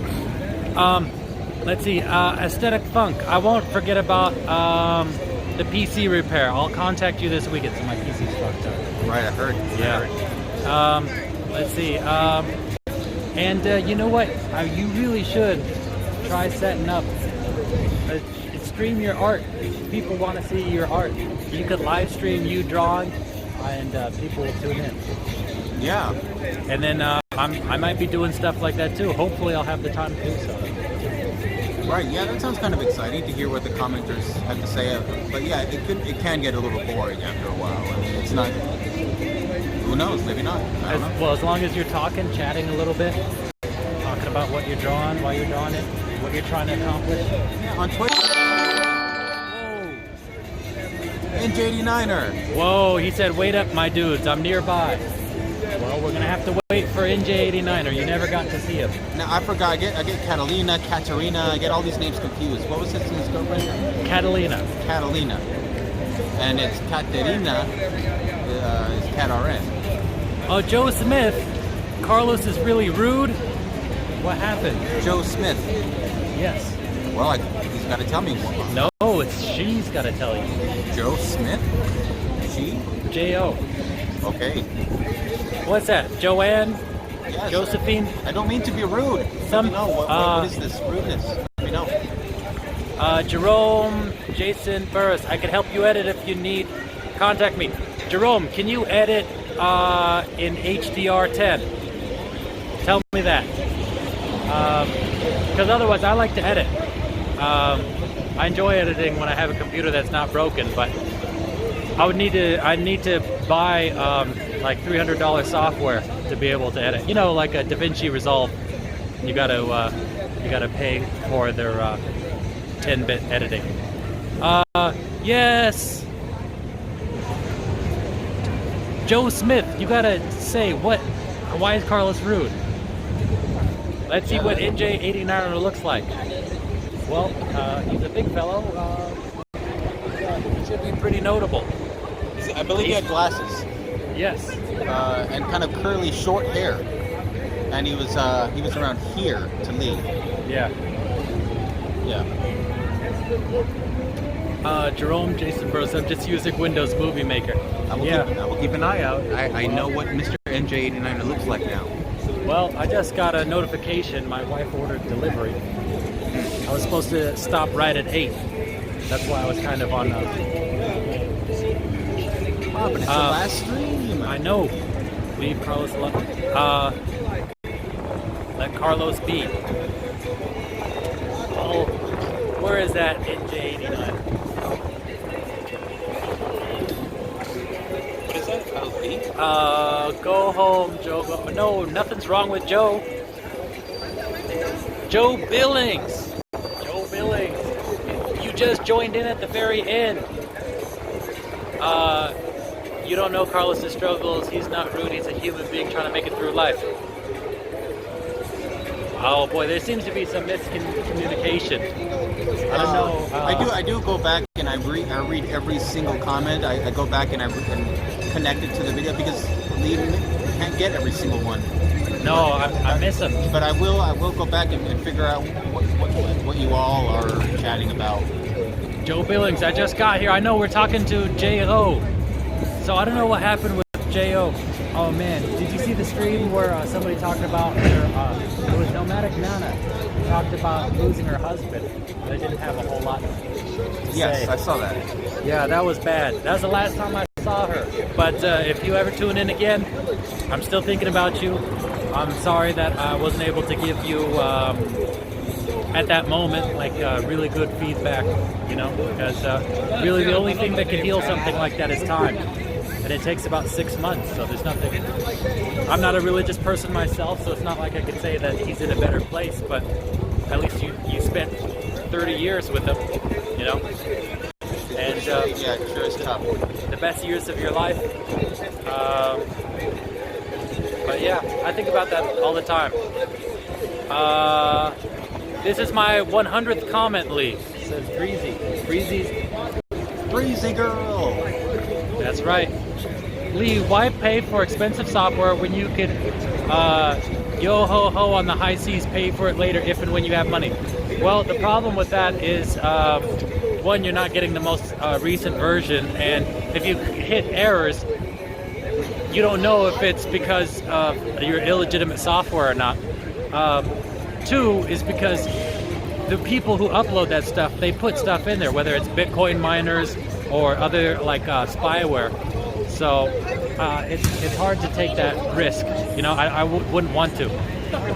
Let's see. Aesthetic Funk. I won't forget about the PC repair. I'll contact you this weekend, so my PC's fucked up. Right, I heard. Yeah. Let's see. And you know what? You really should try setting up. Stream your art. People want to see your art. You could live stream you drawing, and people will tune in. Yeah. And then I might be doing stuff like that too. Hopefully, I'll have the time to do so. Right. Yeah, that sounds kind of exciting to hear what the commenters have to say. But yeah, it can get a little boring after a while. I mean, it's not. Who knows? Maybe not. I don't know. Well, as long as you're chatting a little bit, talking about what you're drawing, why you're drawing it, what you're trying to accomplish. Yeah, on Twitter. NJ89er. Whoa, he said, wait up, my dudes, I'm nearby. Well, we're going to have to wait for NJ89er. You never got to see him. Now, I forgot. I get Catalina, Katerina. I get all these names confused. What was his girlfriend? Catalina. Catalina. And it's Katerina is KatRN. Oh, Joe Smith. Carlos is really rude. What happened? Joe Smith. Yes. Well, he's got to tell me. No, she's got to tell you. Joe Smith? She? J.O. Okay. What's that? Joanne? Yes. Josephine? I don't mean to be rude. Some, Let me know. What is this rudeness? Let me know. Jerome, Jason Burris. I can help you edit if you need. Contact me. Jerome, can you edit in HDR10? Tell me that. Because otherwise, I like to edit. I enjoy editing when I have a computer that's not broken, but I need to buy like $300 software to be able to edit. You know, like a DaVinci Resolve. You gotta pay for their 10-bit editing. Yes. Joe Smith, you gotta say what? Why is Carlos rude? Let's see what NJ89 looks like. Well, he's a big fellow. He should be pretty notable. I believe he had glasses. Yes. And kind of curly, short hair. And he was around here to lead. Yeah. Yeah. Jerome Jason Bros. I'm just using Windows Movie Maker. I will keep an eye out. I know what Mr. NJ89 looks like now. Well, I just got a notification. My wife ordered delivery. I was supposed to stop right at 8. That's why I was kind of on. But it's the last stream. I know. Leave Carlos alone. Let Carlos be. Oh, where is that NJ89? What is that? Carlos B? Go home, Joe. No, nothing's wrong with Joe. Joe Billings. Joe Billings. You just joined in at the very end. You don't know Carlos's struggles. He's not rude. He's a human being trying to make it through life. Oh boy, there seems to be some miscommunication. I don't know. I do go back and I read every single comment. I go back and I connect it to the video because Lee can't get every single one. No, I miss him. But I will go back and figure out what you all are chatting about. Joe Billings, I just got here. I know we're talking to J.O. So I don't know what happened with J.O. Oh man, did you see the stream where somebody talked about their, it was Nomadic Nana, talked about losing her husband. They didn't have a whole lot to Yes, say. I saw that. Yeah, that was bad. That was the last time I saw her. But if you ever tune in again, I'm still thinking about you. I'm sorry that I wasn't able to give you, at that moment, like really good feedback, you know, because really the only thing that can heal something like that is time. And it takes about 6 months, so there's nothing. I'm not a religious person myself, so it's not like I could say that he's in a better place, but at least you spent 30 years with him, you know? And yeah, it sure is tough. the best years of your life. But yeah, I think about that all the time. This is my 100th comment, Lee. It says Breezy. Breezy girl. That's right. Lee, why pay for expensive software when you could yo ho ho on the high seas, pay for it later if and when you have money? Well, the problem with that is, one, you're not getting the most recent version, and if you hit errors, you don't know if it's because of your illegitimate software or not. Two is because the people who upload that stuff, they put stuff in there, whether it's Bitcoin miners or other like spyware. So it's hard to take that risk. You know, I wouldn't want to.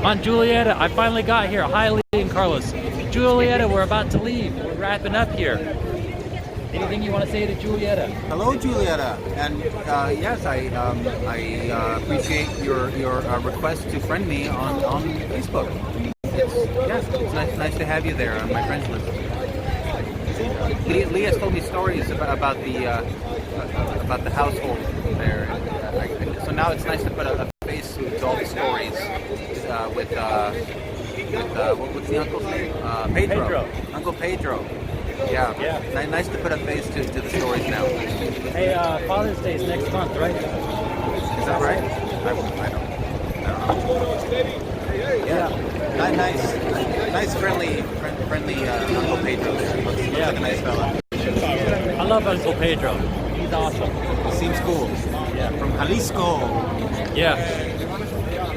On Julietta, I finally got here. Hi, Lee and Carlos. Julietta, we're about to leave. We're wrapping up here. Anything you want to say to Julietta? Hello, Julietta. And yes, I appreciate your request to friend me on Facebook. It's nice to have you there on my friends list. Lee has told me stories about the household there. So now it's nice to put a face to all the stories with what's the uncle's name? Pedro. Uncle Pedro. Yeah. Nice to put a face to the stories now. Hey, Father's Day is next month, right? Is that right? I don't know. Yeah. Nice, friendly Uncle Pedro there. Looks like a nice fella. I love Uncle Pedro. He's awesome. He seems cool. Yeah. From Jalisco. Yeah.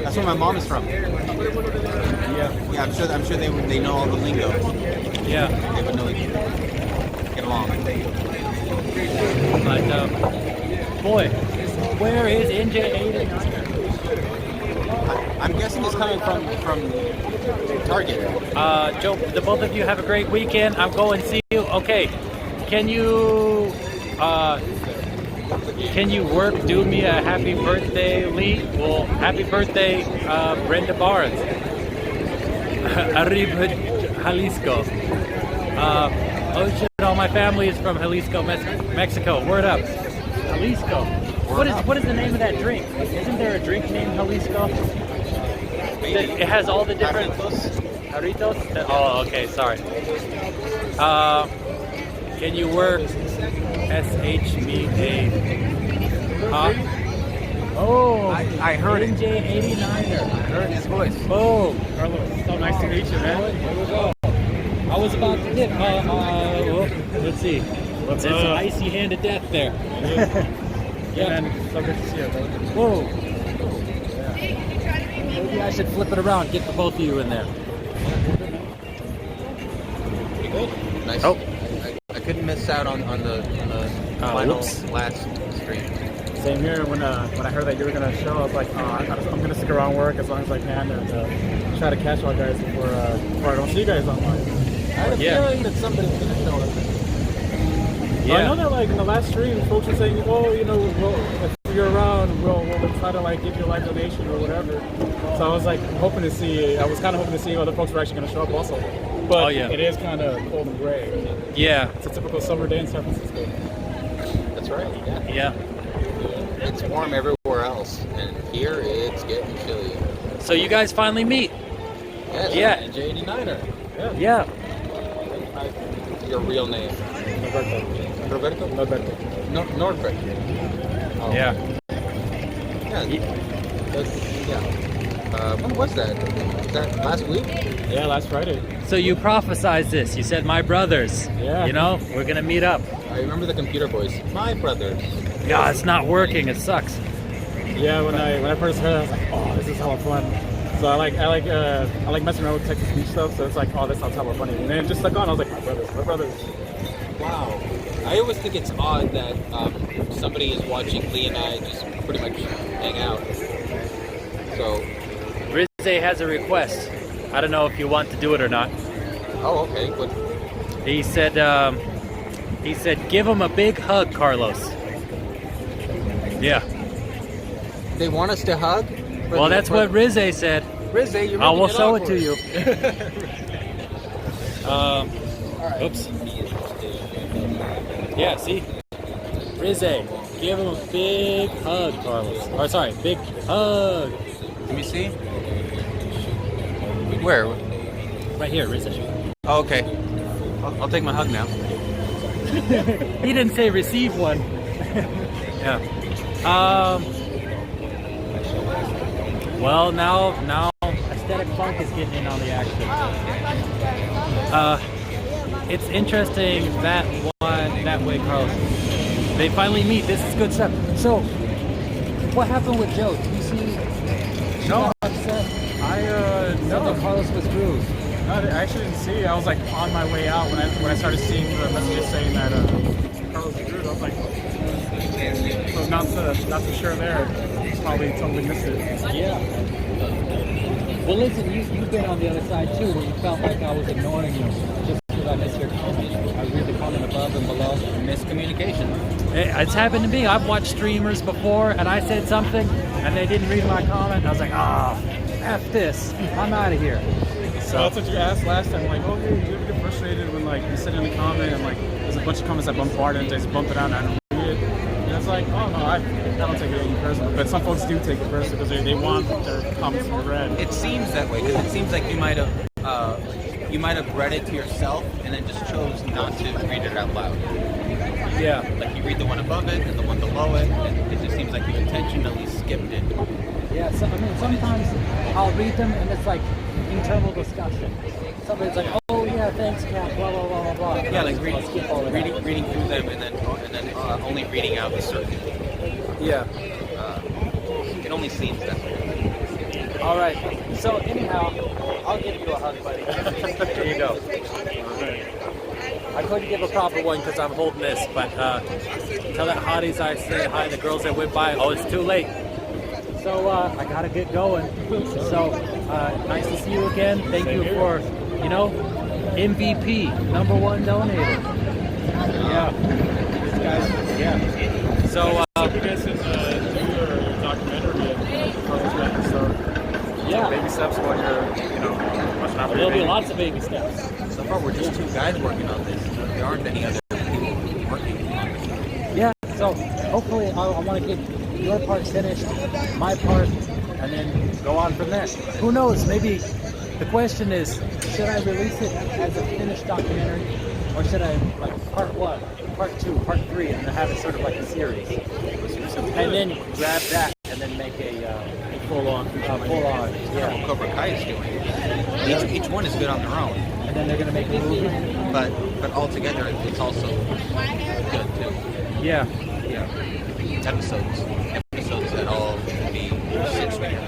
That's where my mom is from. Yeah. Yeah, I'm sure they know all the lingo. Yeah. They would know get along. But boy, where is NJ89? I'm guessing it's coming from Target. Joe, the both of you have a great weekend. I'm going to see you. Okay, can you do me a happy birthday, Lee? Well, happy birthday, Brenda Barnes. Arriba, Jalisco. Oh shit, all my family is from Jalisco, Mexico. Word up. Jalisco. What is the name of that drink? Isn't there a drink named Jalisco? It has all the different Jarritos? Oh, okay, sorry. Can you work SHBA? Huh? Oh, I heard it. NJ89er. I heard his voice. Boom. Carlos, so nice to meet you, man. Here we go. I was about to dip. Let's see. There's an icy hand of death there. Yeah, man. So good to see you, bro. Whoa. Yeah. Maybe I should flip it around, get the both of you in there. Pretty good. Nice. Oh. I couldn't miss out on the final whoops. last stream. Same here. When I heard that you were gonna show, I was like, I'm gonna stick around work as long as I can and try to catch all guys before I don't see you guys online. I had a feeling that somebody's gonna show up. Yeah. I know that like in the last stream, folks were saying, oh, you know, if you're around, we'll try to like give you a live donation or whatever. So I was like hoping to see. I was kind of hoping to see other folks were actually gonna show up also. But it is kind of cold and gray. Yeah. It's a typical summer day in San Francisco. That's right. Yeah. It's warm everywhere else, and here it's getting chilly. So you guys finally meet? Yes, Yeah. NJ89er. Yeah. Your real name? Roberto? No, Norbert. Oh. Yeah. Yeah. When was that? Was that last week? Yeah, last Friday. So you prophesized this. You said, my brothers. Yeah. You know, we're going to meet up. I remember the computer voice. My brothers. Yeah, it's not working. It sucks. Yeah, when I first heard it, I was like, oh, this is hella fun. So I like messing around with Texas Beach stuff. So it's like, oh, this sounds hella funny. And then it just stuck on. I was like, my brothers. Wow. I always think it's odd that somebody is watching Lee and I just pretty much hang out. So. Rizze has a request. I don't know if you want to do it or not. Oh, okay. What? He said, give him a big hug, Carlos. Yeah. They want us to hug? Well, that's what Rizze said. Rizze, you're I will making show it awkward. to you. Oops. Yeah, see? Rizze, give him a big hug, Carlos. Or sorry, big hug. Let me see. Where? Right here, Rizze. Oh, okay. I'll take my hug now. He didn't say receive one. Yeah. Well, now Aesthetic Funk is getting in on the action. It's interesting that way, Carlos. They finally meet. This is good stuff. So, what happened with Joe? Did you see? No, upset. no. Carlos was rude. No, I actually didn't see. I was like on my way out when I started seeing the messages saying that Carlos was rude. I was like, so not so sure there. Probably totally missed it. Yeah. Well, listen, you've been on the other side too, where you felt like I was ignoring you just because I missed your comment. I read the comment above and below. Miscommunication. It's happened to me. I've watched streamers before, and I said something, and they didn't read my comment. And I was like, F this. I'm out of here. So that's what you asked last time. Like, oh, hey, do you ever get frustrated when like you sit in the comment and like there's a bunch of comments that bombard and they just bump it out and I don't read it? And it's like, oh no, I don't take it personally. But some folks do take it personally because they want their comments to be read. It seems that way because it seems like you might have read it to yourself and then just chose not to read it out loud. Yeah. Like you read the one above it and the one below it, and it just seems like you intentionally skipped it. Yeah, so, I mean, sometimes I'll read them and it's like internal discussion. Somebody's like, oh yeah, thanks, Kat, blah, blah, blah, blah, blah. Yeah, like reading reading through them and then only reading out a certain. Yeah. It only seems that way. All right. So anyhow, I'll give you a hug, buddy. There you go. I couldn't give a proper one because I'm holding this, but tell the hotties I said hi, the girls that went by. Oh, it's too late. So I gotta get going. So nice to see you again. Thank you for, MVP, #1 donator. Yeah. Yeah. So you guys can do your documentary and so yeah, baby steps while you're, watching out for there'll be your lots of baby steps. So far, we're just two guys working on this. There aren't any other people working on it. Yeah. So hopefully I want to get your part finished, my part, and then go on from there. Who knows? Maybe the question is, should I release it as a finished documentary, or should I like part 1, part 2, part 3, and have it sort of like a series, and then grab that and then make a full-on, Yeah, Cobra Kai is doing. Each one is good on their own, and then they're gonna make a movie. but all together, it's also good too. Yeah. Yeah, episodes that all can be stitched together.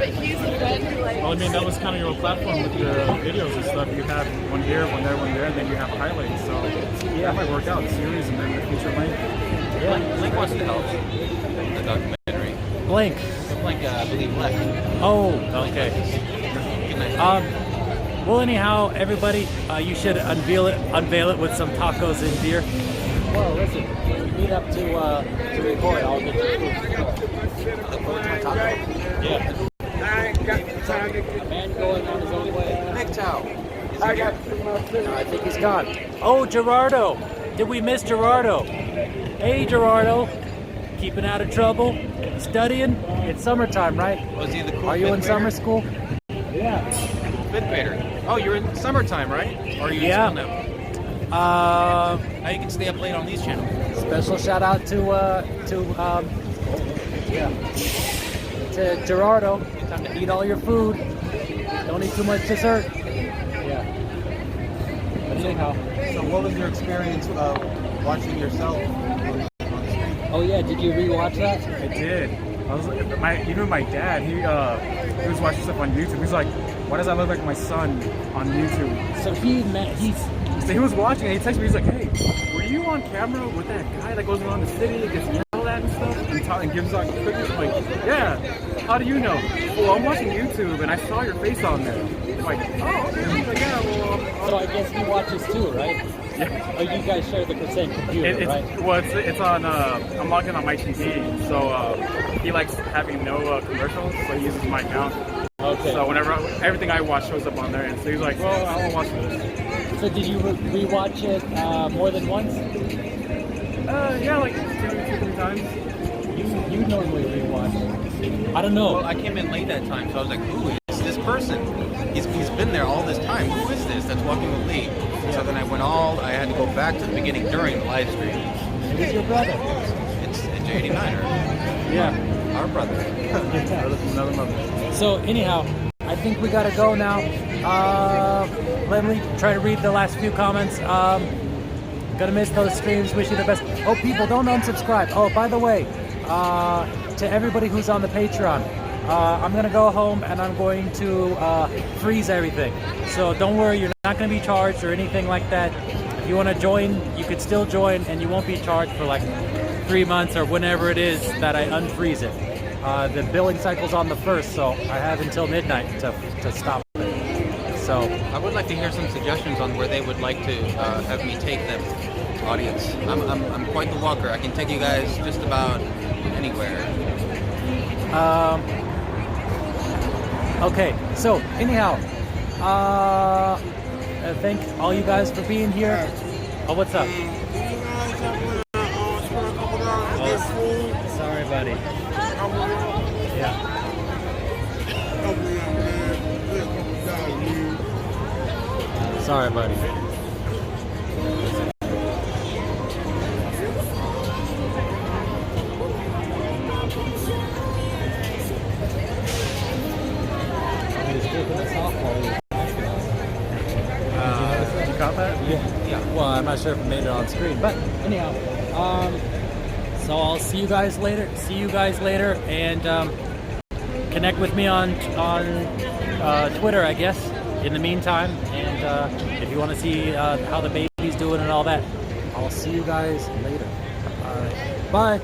Well, I mean, that was kind of your platform with your videos and stuff. You have one here, one there, and then you have highlights. So that might work out, series and then the feature length. Yeah. Blink wants to help the documentary. Blink. Blink, I believe, left. Oh, okay. Good night. Well, anyhow, everybody, you should unveil it with some tacos and beer. Well, listen, when we meet up to record, I'll get you Yeah. A man going on his own way. MGTOW. No, I think he's gone. Oh, Gerardo! Did we miss Gerardo? Hey, Gerardo. Keeping out of trouble? Studying? It's summertime, right? Was he the cool Are you in fifth summer grader? school? Yeah. Fifth grader. Oh, you're in summertime, right? Or are you Yeah. in school now? Now you can stay up late on these channels. Special shout out to Gerardo. Eat all your food. Don't eat too much dessert. Yeah. But anyhow. So what was your experience watching yourself on screen? Oh yeah, did you rewatch that? I did. My dad, he was watching stuff on YouTube. He's like, why does I look like my son on YouTube? So So he was watching and he texted me, he's like, hey, were you on camera with that guy that goes around the city and gets yelled at and stuff and gives out pictures? I'm like, yeah, how do you know? Well, I'm watching YouTube and I saw your face on there. I'm like, oh, okay. He's like, yeah, well, So I guess he watches too, right? yeah. Oh, you guys share the same computer, right? It's on, I'm logged in on my TV, so he likes having no commercials, so he uses my account. Okay. So whenever everything I watch shows up on there, and so he's like, well, I won't watch this. So did you rewatch it more than once? Yeah, like two, 3 times. You normally rewatch. I don't know. Well, I came in late that time, so I was like, who is this person? He's been there all this time. Who is this that's walking with Lee? So then I had to go back to the beginning during the live stream. It was your brother. It's J89, Yeah. our brother. Another mother. So anyhow, I think we gotta go now. Let me try to read the last few comments. Gonna miss those streams. Wish you the best. Oh, people, don't unsubscribe. Oh, by the way, to everybody who's on the Patreon, I'm gonna go home and I'm going to freeze everything. So don't worry, you're not gonna be charged or anything like that. If you want to join, you could still join, and you won't be charged for like 3 months or whenever it is that I unfreeze it. The billing cycle's on the 1st, so I have until midnight to stop it. So I would like to hear some suggestions on where they would like to have me take them, audience. I'm quite the walker. I can take you guys just about anywhere. Okay, so anyhow, thank all you guys for being here. Oh, what's up? Sorry, buddy. Yeah. Sorry, buddy. Did you caught that? Yeah. Well, I'm not sure if I made it on screen, but anyhow, so I'll see you guys later. And connect with me on Twitter, I guess. In the meantime, and if you want to see how the baby's doing and all that, I'll see you guys later. All right. Bye.